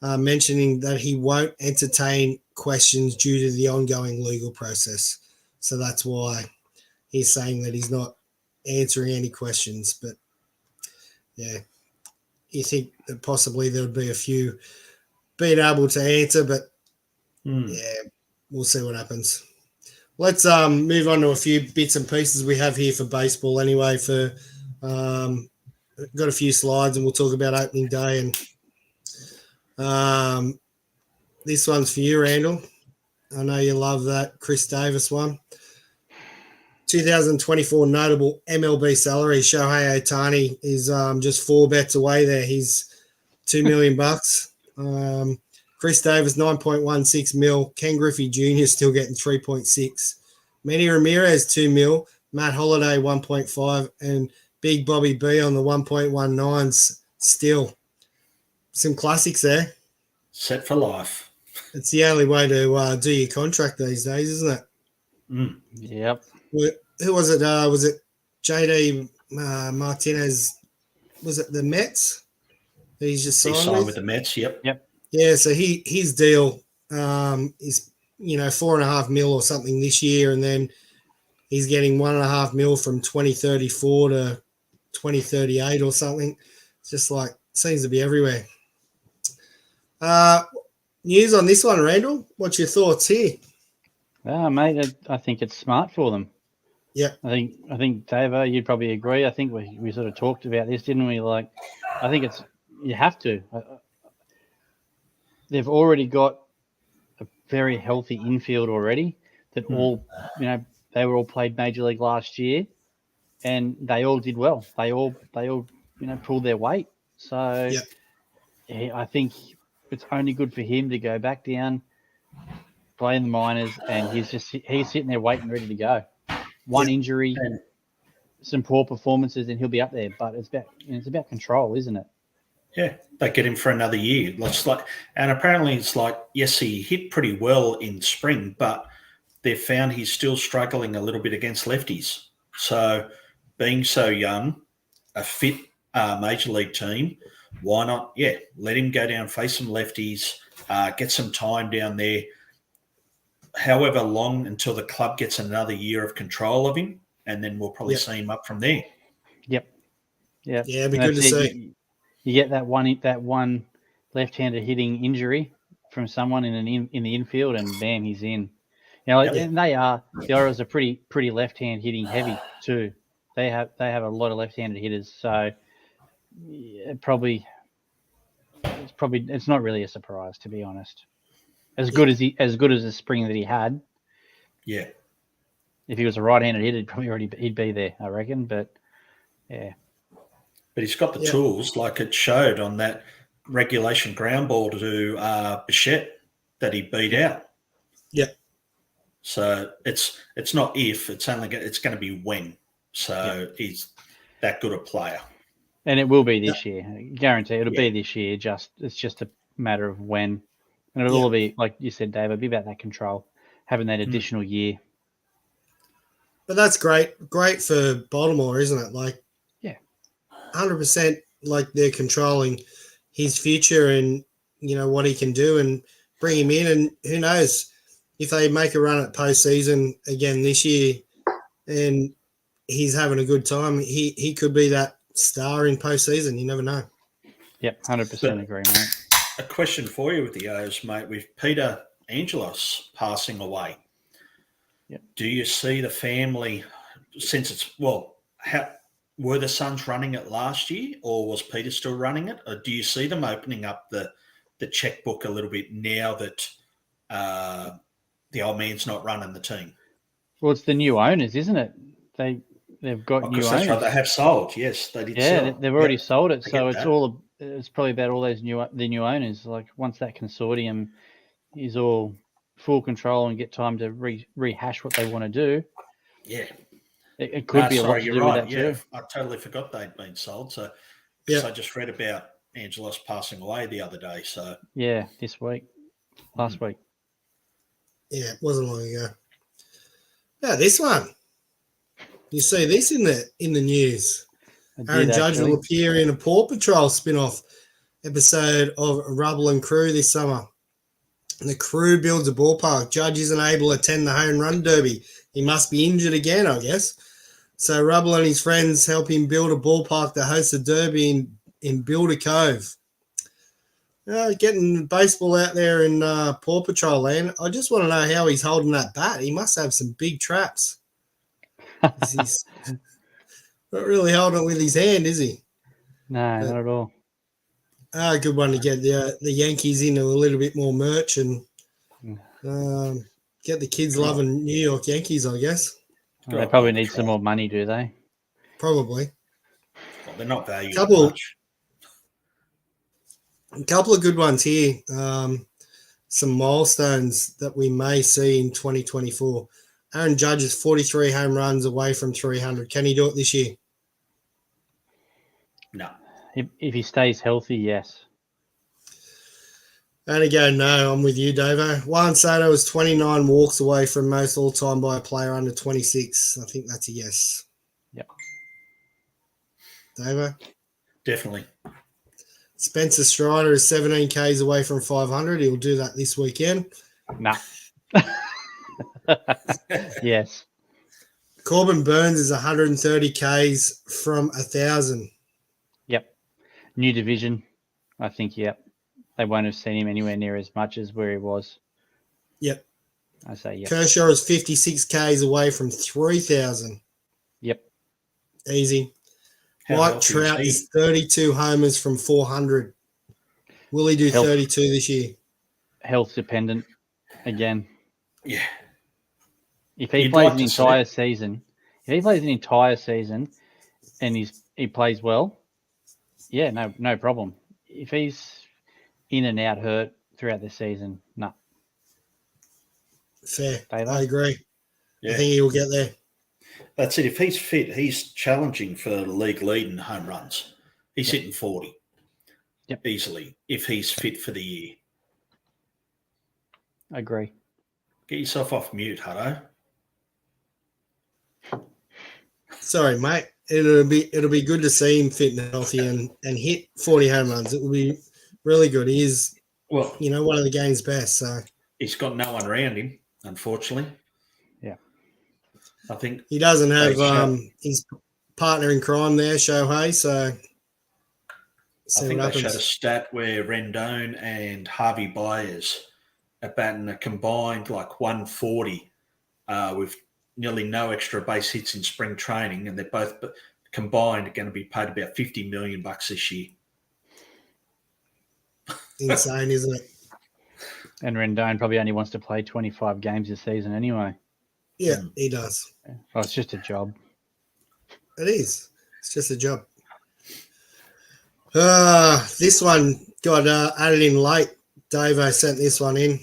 mentioning that he won't entertain questions due to the ongoing legal process. So that's why he's saying that he's not answering any questions. But, yeah, you think that possibly there would be a few being able to answer, but, yeah, we'll see what happens. Let's move on to a few bits and pieces we have here for baseball anyway. Got a few slides, and we'll talk about opening day. And this one's for you, Randall. I know you love that Chris Davis one. 2024 notable MLB salary. Shohei Ohtani is just 4 bets away there. He's $2 million. Chris Davis, 9.16 mil. Ken Griffey Jr. still getting 3.6. Manny Ramirez, 2 mil. Matt Holliday, 1.5. And Big Bobby B on the 1.19s still. Some classics there. Set for life. It's the only way to do your contract these days, isn't it? Yep. Who was it? Was it JD Martinez? Was it the Mets? He's just signed with the Mets. Yep. Yeah, so his deal is $4.5 million or something this year, and then he's getting $1.5 million from 2034 to 2038 or something. It's just like seems to be everywhere. News on this one, Randall. What's your thoughts here? Mate, I think it's smart for them. Yeah. I think Davo, you'd probably agree. I think we sort of talked about this, didn't we? Like, I think you have to. They've already got a very healthy infield already that all, they were all played Major League last year, and they all did well. They all pull their weight. So Yep. I think it's only good for him to go back down, play in the minors, and he's sitting there waiting, ready to go. One injury, some poor performances, and he'll be up there. But it's about control, isn't it? Yeah, they get him for another year. And apparently it's like, yes, he hit pretty well in spring, but they've found he's still struggling a little bit against lefties. So being so young, a fit major league team, why not? Yeah, let him go down, face some lefties, get some time down there, however long until the club gets another year of control of him, and then we'll probably see him up from there. Yep. Yeah, it'd be good to see. You get that one left-handed hitting injury from someone in the infield, and bam, he's in. And the Orioles are pretty left-hand hitting heavy too. They have a lot of left-handed hitters, so it's not really a surprise, to be honest. As good as the spring that he had. Yeah. If he was a right-handed hitter, he'd be there, I reckon. But yeah. But he's got the tools, like it showed on that regulation ground ball to Bichette that he beat out. Yeah. So it's not if, it's going to be when. So he's that good a player. And it will be this year. I guarantee it'll be this year. It's just a matter of when. And it'll all be, like you said, Dave, it'll be about that control, having that additional year. But that's great. Great for Baltimore, isn't it? Like, 100%, like they're controlling his future and, what he can do and bring him in. And who knows if they make a run at postseason again this year and he's having a good time, he could be that star in postseason. You never know. Yep, 100% agree, mate. A question for you with the O's, mate. With Peter Angelos passing away, do you see the family, since were the Suns running it last year, or was Peter still running it? Or do you see them opening up the checkbook a little bit now that the old man's not running the team? Well, it's the new owners, isn't it? They've got new owners. That's right. They have sold. Yes, they did. Yeah, they've already sold it. So it's probably about all those new owners. Like once that consortium is all full control and get time to rehash what they want to do. Yeah. It could be a lot to do with that too. I totally forgot they'd been sold. So I just read about Angelos passing away the other day. So this week, last week. Yeah, it wasn't long ago. Yeah, this one. You see this in the news. Aaron Judge will appear in a Paw Patrol spin-off episode of Rubble and Crew this summer. And the crew builds a ballpark. Judge isn't able to attend the home run derby. He must be injured again, I guess. So Rubble and his friends help him build a ballpark that hosts a derby in Builder Cove. Getting baseball out there in Paw Patrol land. I just want to know how he's holding that bat. He must have some big traps. He's not really holding it with his hand, is he? No, not at all. A good one to get the Yankees into a little bit more merch and get the kids loving New York Yankees, I guess. Well, they probably need some more money, do they? Probably. Well, they're not valued much. A couple of good ones here. Some milestones that we may see in 2024. Aaron Judge is 43 home runs away from 300. Can he do it this year? No. If he stays healthy, yes. And again, no, I'm with you, Davo. Juan Soto is 29 walks away from most all-time by a player under 26. I think that's a yes. Yep. Davo? Definitely. Spencer Strider is 17 Ks away from 500. He'll do that this weekend. Nah. Yes. Corbin Burns is 130 Ks from 1,000. Yep. New division. I think, yep. They won't have seen him anywhere near as much as where he was. Yep. I say yes. Kershaw is 56 Ks away from 3,000. Yep. Easy. Mike Trout is 32 homers from 400. Will he do 32 this year? Health dependent again. Yeah. If he plays an entire season, and he plays well, Yeah, no problem. If he's in and out hurt throughout the season, no. Fair. Taylor? I agree. Yeah. I think he will get there. That's it. If he's fit, he's challenging for the league lead in home runs. He's hitting 40 easily if he's fit for the year. I agree. Get yourself off mute, Hutto. Sorry, mate. It'll be good to see him fit and healthy and hit 40 home runs. It will be really good. He is, one of the game's best. So he's got no one around him, unfortunately. Yeah, I think he doesn't have his partner in crime there, Shohei. So I think they showed a stat where Rendon and Harvey Baez are batting a combined like 140 with nearly no extra base hits in spring training, and they're both combined are going to be paid about $50 million this year. Insane, isn't it? And Rendon probably only wants to play 25 games this season anyway. Yeah, he does. Well, it's just a job. It is. It's just a job. This one got added in late. Davo sent this one in.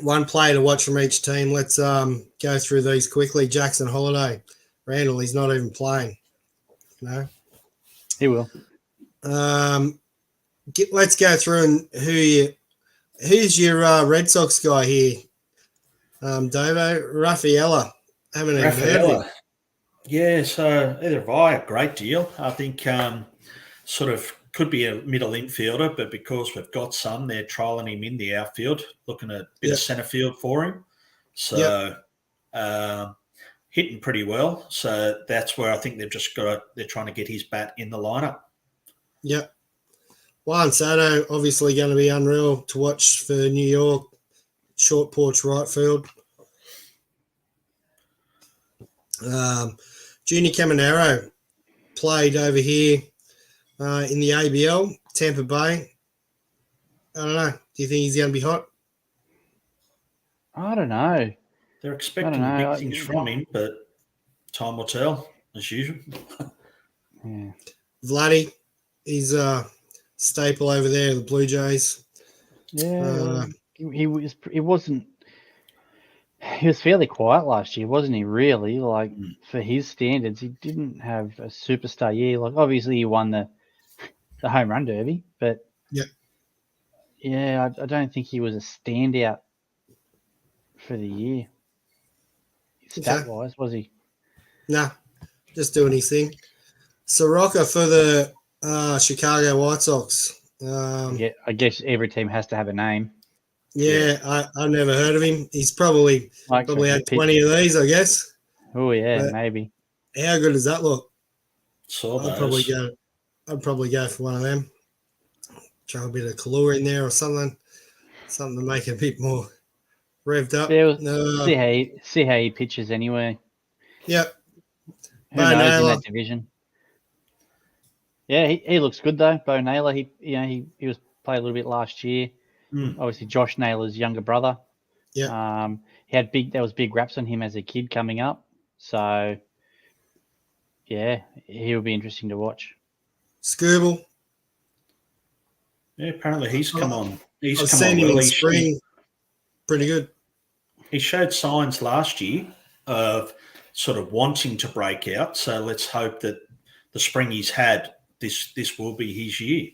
One player to watch from each team. Let's go through these quickly. Jackson Holiday. Randall, he's not even playing. No. He will. Let's go through and who's your Red Sox guy here? Davo, Rafaela. Haven't even heard of him. Yeah, so either have I. A great deal. I think sort of could be a middle infielder, but because we've got some, they're trialling him in the outfield, looking at a bit of centre field for him. So hitting pretty well. So that's where I think they're trying to get his bat in the lineup. Yep. Juan Soto, obviously going to be unreal to watch for New York. Short porch right field. Junior Caminero played over here in the ABL, Tampa Bay. I don't know. Do you think he's going to be hot? I don't know. They're expecting big things from him, but time will tell, as usual. Yeah. Vladdy, he's a staple over there, the Blue Jays. Yeah, he was fairly quiet last year, wasn't he, really? Like, for his standards, he didn't have a superstar year. Like, obviously, he won the home run derby, but I don't think he was a standout for the year. Stat-wise, was he? Nah, just doing his thing. Soroka for the Chicago White Sox. I guess every team has to have a name. Yeah, I've never heard of him. He's probably had 20 of these, I guess. Oh yeah, but maybe. How good does that look? I'd probably go for one of them. Try a bit of Kalua in there or something to make it a bit more revved up. See how he pitches anyway. Yep. Who knows in that division? Yeah, he looks good though. Bo Naylor, he was played a little bit last year. Obviously, Josh Naylor's younger brother. Yeah. There was big raps on him as a kid coming up. So, yeah, he'll be interesting to watch. Scooble. Yeah, apparently he's come on. I've seen him in spring. Pretty good. He showed signs last year of sort of wanting to break out. So let's hope that the spring he's had, this will be his year.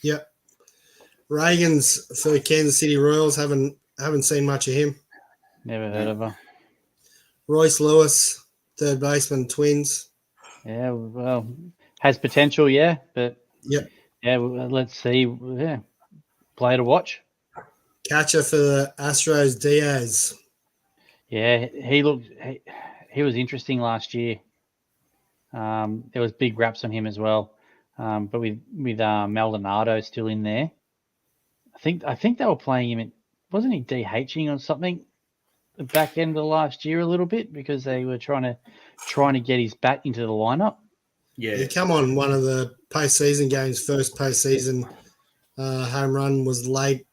Yep. Reagan's for the Kansas City Royals. Haven't seen much of him. Never heard of her. Royce Lewis, third baseman, Twins. Yeah, well, has potential, but let's see. Yeah, player to watch. Catcher for the Astros, Diaz. Yeah, he was interesting last year. There was big raps on him as well, but with Maldonado still in there. I think they were playing him. Wasn't he DHing or something? The back end of last year a little bit because they were trying to get his bat into the lineup. Yeah, he come on one of the postseason games. First postseason home run was late.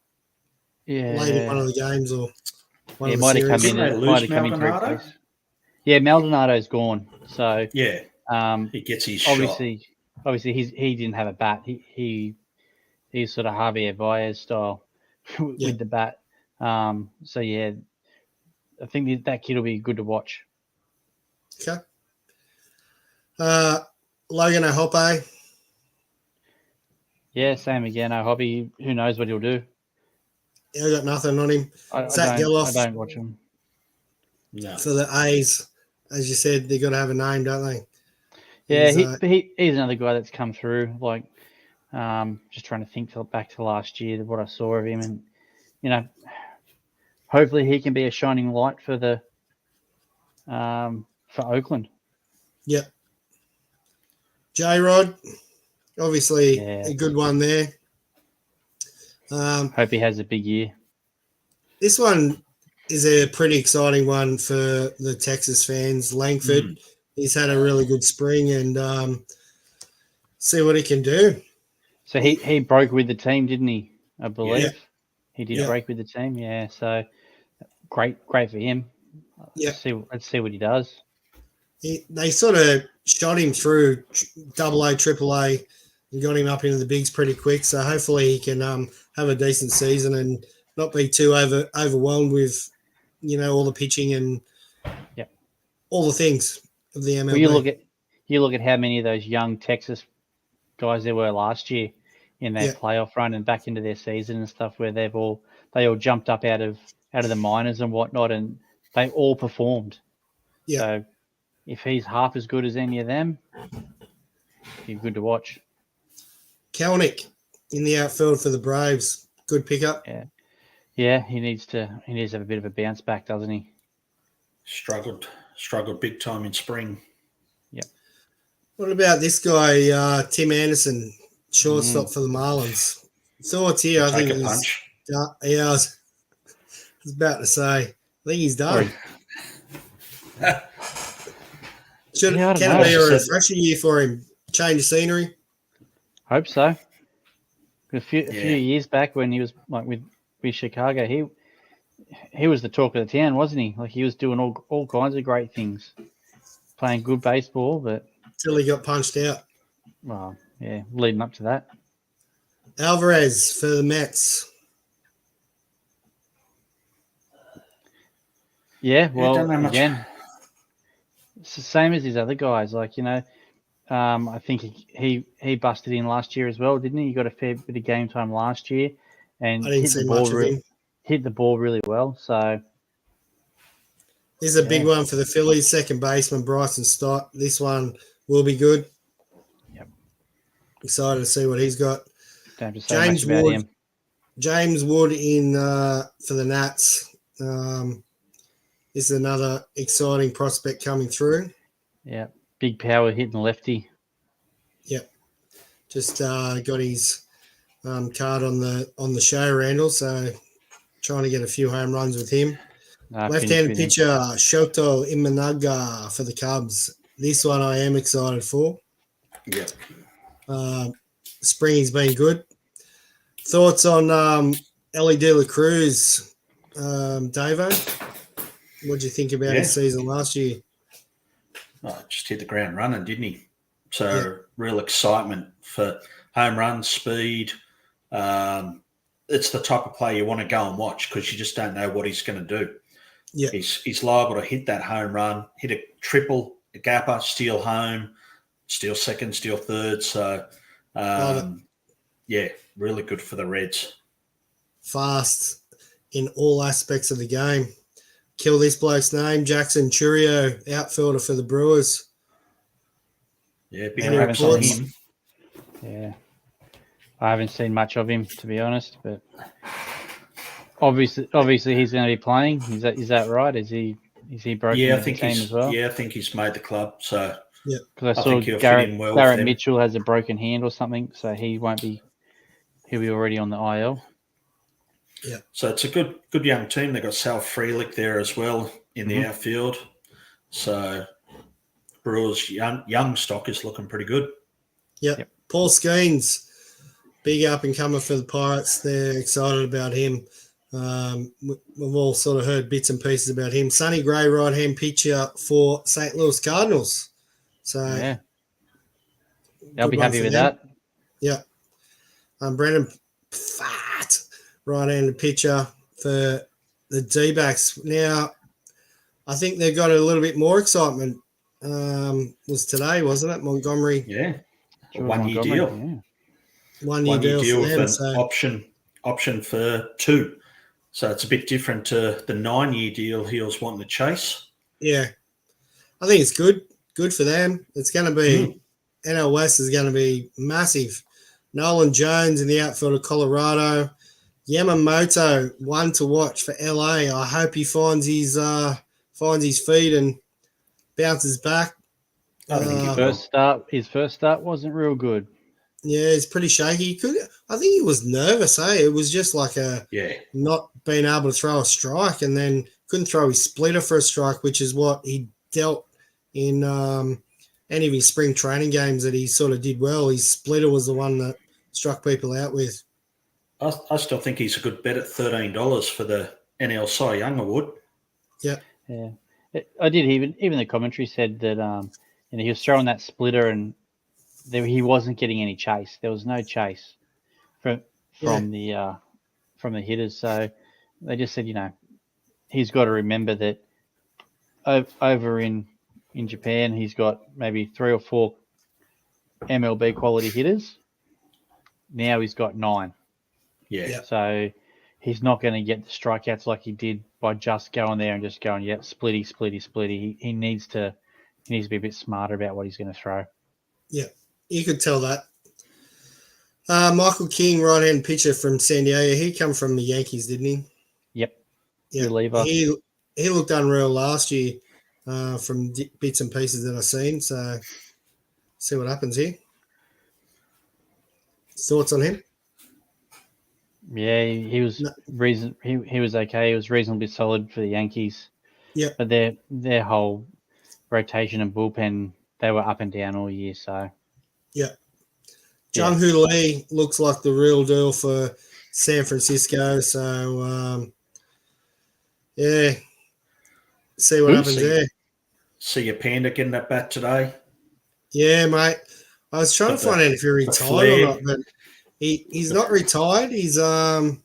Yeah, late in one of the games or one of the might have series. come in to replace. Yeah, Maldonado's gone. So he gets his obviously shot. obviously he didn't have a bat. He's sort of Javier Baez style with the bat. So yeah, I think that kid will be good to watch. Okay. Logan Ohope. Yeah, same again. Hobby. Who knows what he'll do? I got nothing on him. I Zach Geloff don't watch him. No. for the A's. As you said, they got to have a name, don't they? Yeah, he's another guy that's come through. Like, just trying to think back to last year, what I saw of him, and hopefully he can be a shining light for Oakland. Yep. J-Rod, obviously Yeah. a good one there. Hope he has a big year. This one is a pretty exciting one for the Texas fans. Langford, he's had a really good spring, and see what he can do. So he broke with the team, didn't he? I believe he did Yeah. break with the team. Yeah, so great for him. Yeah. Let's see what he does. They sort of shot him through AA, AAA, and got him up into the bigs pretty quick. So hopefully he can have a decent season and not be too overwhelmed with, all the pitching and all the things of the MLB. Well, you look at how many of those young Texas guys there were last year in their playoff run and back into their season and stuff, where they all jumped up out of the minors and whatnot, and they all performed. Yeah. So if he's half as good as any of them, it'd be good to watch. Kelnick in the outfield for the Braves. Good pickup. Yeah, he needs to have a bit of a bounce back, doesn't he? Struggled big time in spring. Yeah. What about this guy, Tim Anderson, shortstop for the Marlins? Thoughts here? I think Take a punch. I was about to say, I think he's done. Can it be a refreshing year for him? Change of scenery? Hope so. A few years back when he was like with Chicago, he was the talk of the town, wasn't he? Like, he was doing all kinds of great things, playing good baseball, but Till he got punched out. Well, yeah, leading up to that. Alvarez for the Mets. Yeah, well, again, it's the same as his other guys. Like, I think he busted in last year as well, didn't he? He got a fair bit of game time last year, and hit the ball really well. So this is a big one for the Phillies. Second baseman Bryson Stott. This one will be good. Yep. Excited to see what he's got. Don't have to say much about him. James Wood in for the Nats. This is another exciting prospect coming through. Yeah, big power hitting lefty. Yep, just got his card on the show, Randall. So trying to get a few home runs with him. Left-handed pitcher Shoto Imanaga for the Cubs. This one I am excited for. Yeah. Spring he's been good. Thoughts on Ellie De La Cruz, Davo? What do you think about his season last year? Oh, just hit the ground running, didn't he? So real excitement for home run speed. It's the type of player you want to go and watch because you just don't know what he's going to do. Yeah, he's liable to hit that home run, hit a triple, a gapper, steal home, steal second, steal third. So, really good for the Reds. Fast in all aspects of the game. Kill this bloke's name, Jackson Churio, outfielder for the Brewers. Yeah, big raps on him. Yeah. I haven't seen much of him, to be honest, but obviously he's going to be playing. Is that right? Is he broken I the think team as well? Yeah, I think he's made the club. So yeah, because I saw Garrett Mitchell has a broken hand or something, so he won't be. He'll be already on the IL. Yeah. So it's a good young team. They've got Sal Frelick there as well in the outfield. So Brewers young stock is looking pretty good. Yep. Paul Skeens, big up and comer for the Pirates. They're excited about him. We've all sort of heard bits and pieces about him. Sonny Gray, right-hand pitcher for St. Louis Cardinals. So They'll be one happy for with them. that. Yeah. Brendan Fat, right-handed pitcher for the D-backs. Now, I think they've got a little bit more excitement. Was today, wasn't it? Montgomery. Yeah. A George 1 year Montgomery, deal. yeah. 1 year 1 year deal deal for with them. an So, option for 2. So it's a bit different to the 9-year deal he was wanting to chase. yeah, I think it's good. Good for them. It's going to be NL West is going to be massive. Nolan Jones in the outfield of Colorado. Yamamoto, one to watch for LA. I hope he finds his feet and bounces back. I think he His first start wasn't real good. Yeah, he's pretty shaky. I think he was nervous, It was just like not being able to throw a strike, and then couldn't throw his splitter for a strike, which is what he dealt in any of his spring training games that he sort of did well. His splitter was the one that struck people out with. I still think he's a good bet at $13 for the NL Cy Young Award. Yeah. I did. Even the commentary said that he was throwing that splitter and he wasn't getting any chase. There was no chase from the hitters. So they just said, he's got to remember that over in Japan, he's got maybe 3 or 4 MLB quality hitters. Now he's got 9. Yeah. So he's not going to get the strikeouts like he did by just going there and just going, splitty. He needs to be a bit smarter about what he's going to throw. Yeah, you could tell that. Michael King, right-hand pitcher from San Diego. He come from the Yankees, didn't he? Yep. Yeah. Reliever. He looked unreal last year from bits and pieces that I've seen. So see what happens here. Thoughts on him? Yeah, he was he was okay. He was reasonably solid for the Yankees. Yeah. But their whole rotation and bullpen, they were up and down all year. So yeah. Jung-Hoo Lee looks like the real deal for San Francisco. So see what happens there. See your Panda getting that bat today? Yeah, mate. I was trying to find out if he retired or not, but he's not retired. He's going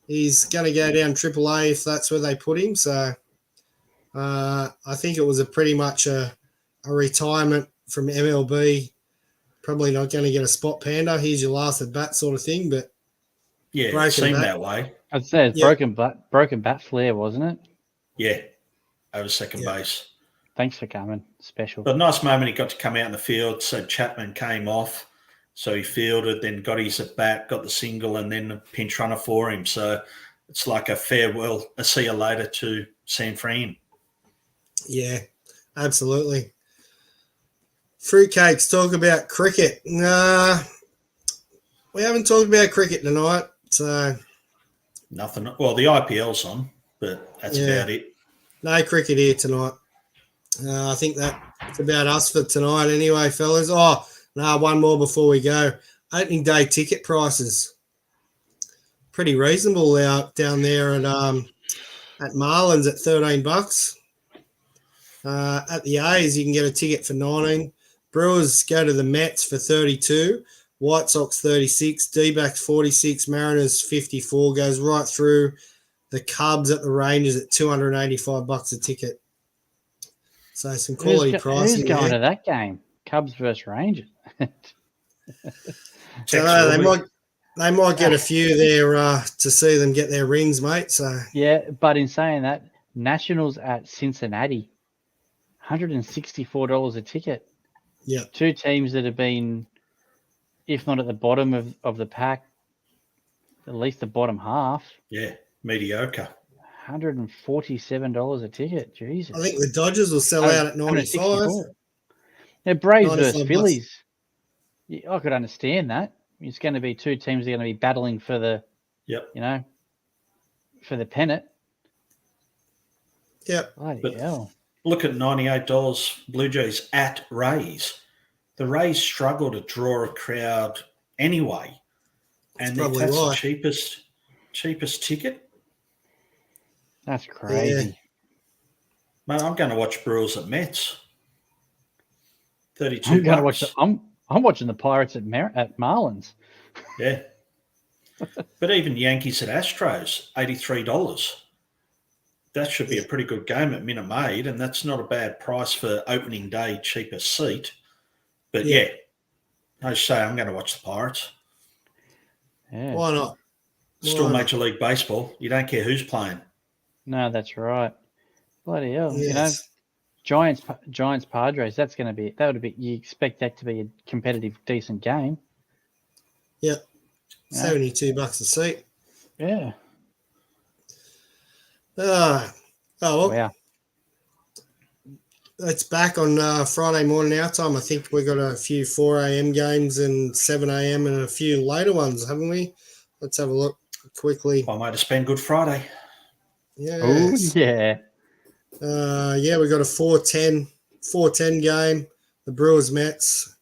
to go down AAA if that's where they put him. So I think it was pretty much a retirement from MLB. Probably not going to get a spot Panda. Here's your last at bat sort of thing, but yeah, it seemed that way. I'd say it's broken bat flare, wasn't it? Yeah, over second base. Thanks for coming. Special. But a nice moment he got to come out in the field. So Chapman came off. So he fielded, then got his at bat, got the single, and then a pinch runner for him. So it's like a farewell, a see you later to San Fran. Yeah, absolutely. Fruitcakes, talk about cricket. Nah, we haven't talked about cricket tonight. So nothing. Well, the IPL's on, but that's about it. No cricket here tonight. I think that's about us for tonight anyway, fellas. Oh, no, one more before we go. Opening day ticket prices. Pretty reasonable out down there at Marlins at $13. At the A's, you can get a ticket for 19. Brewers go to the Mets for 32. White Sox 36. D-backs 46. Mariners 54. Goes right through the Cubs at the Rangers at $285 a ticket. So some quality pricing. Who's going to that game? Cubs versus Rangers. So they might get a few there to see them get their rings, mate. So yeah, but in saying that, Nationals at Cincinnati, $164 a ticket. Yeah, 2 teams that have been, if not at the bottom of the pack, at least the bottom half. Yeah, mediocre. $147 a ticket. Jesus. I think the Dodgers will sell out at 95. Now, Braves versus Phillies. Yeah, I could understand that. It's going to be 2 teams that are going to be battling for the, for the pennant. Yep. Bloody hell. Look at $98 Blue Jays at Rays. The Rays struggle to draw a crowd anyway. And that's the cheapest ticket. That's crazy. Yeah. Mate, I'm going to watch Brewers at Mets. $32. I'm going to watch I'm watching the Pirates at Marlins. Yeah. But even Yankees at Astros, $83. That should be a pretty good game at Minute Maid, and that's not a bad price for opening day, cheapest seat. But yeah, I say I'm going to watch the Pirates. Yeah. Why not? Still Major League Baseball. You don't care who's playing. No, that's right. Bloody hell. Yes. Giants Padres, you expect that to be a competitive, decent game. Yep. $72 a seat. Yeah. Well, Wow. it's back on Friday morning our time. I think we got a few 4 a.m. games and 7 a.m. and a few later ones, haven't we? Let's have a look quickly. I might have spent Good Friday. Oh, Yes. yeah. We got a 4:10 game. The Brewers Mets,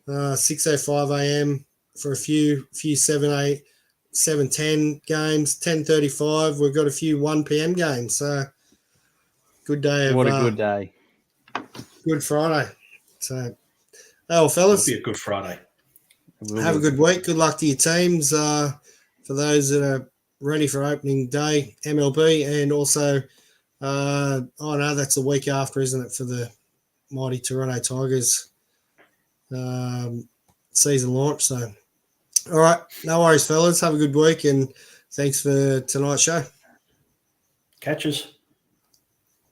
6:05 a.m. for a few 7:10 games. 10:35. We've got a few 1 p.m. games. So good day. What a good day. Good Friday. So, fellas, It'll be a Good Friday. have a good week. Good luck to your teams. For those that are ready for opening day, MLB, and also, that's the week after, isn't it, for the mighty Toronto Tigers season launch. So, all right, no worries, fellas. Have a good week, and thanks for tonight's show. Catches.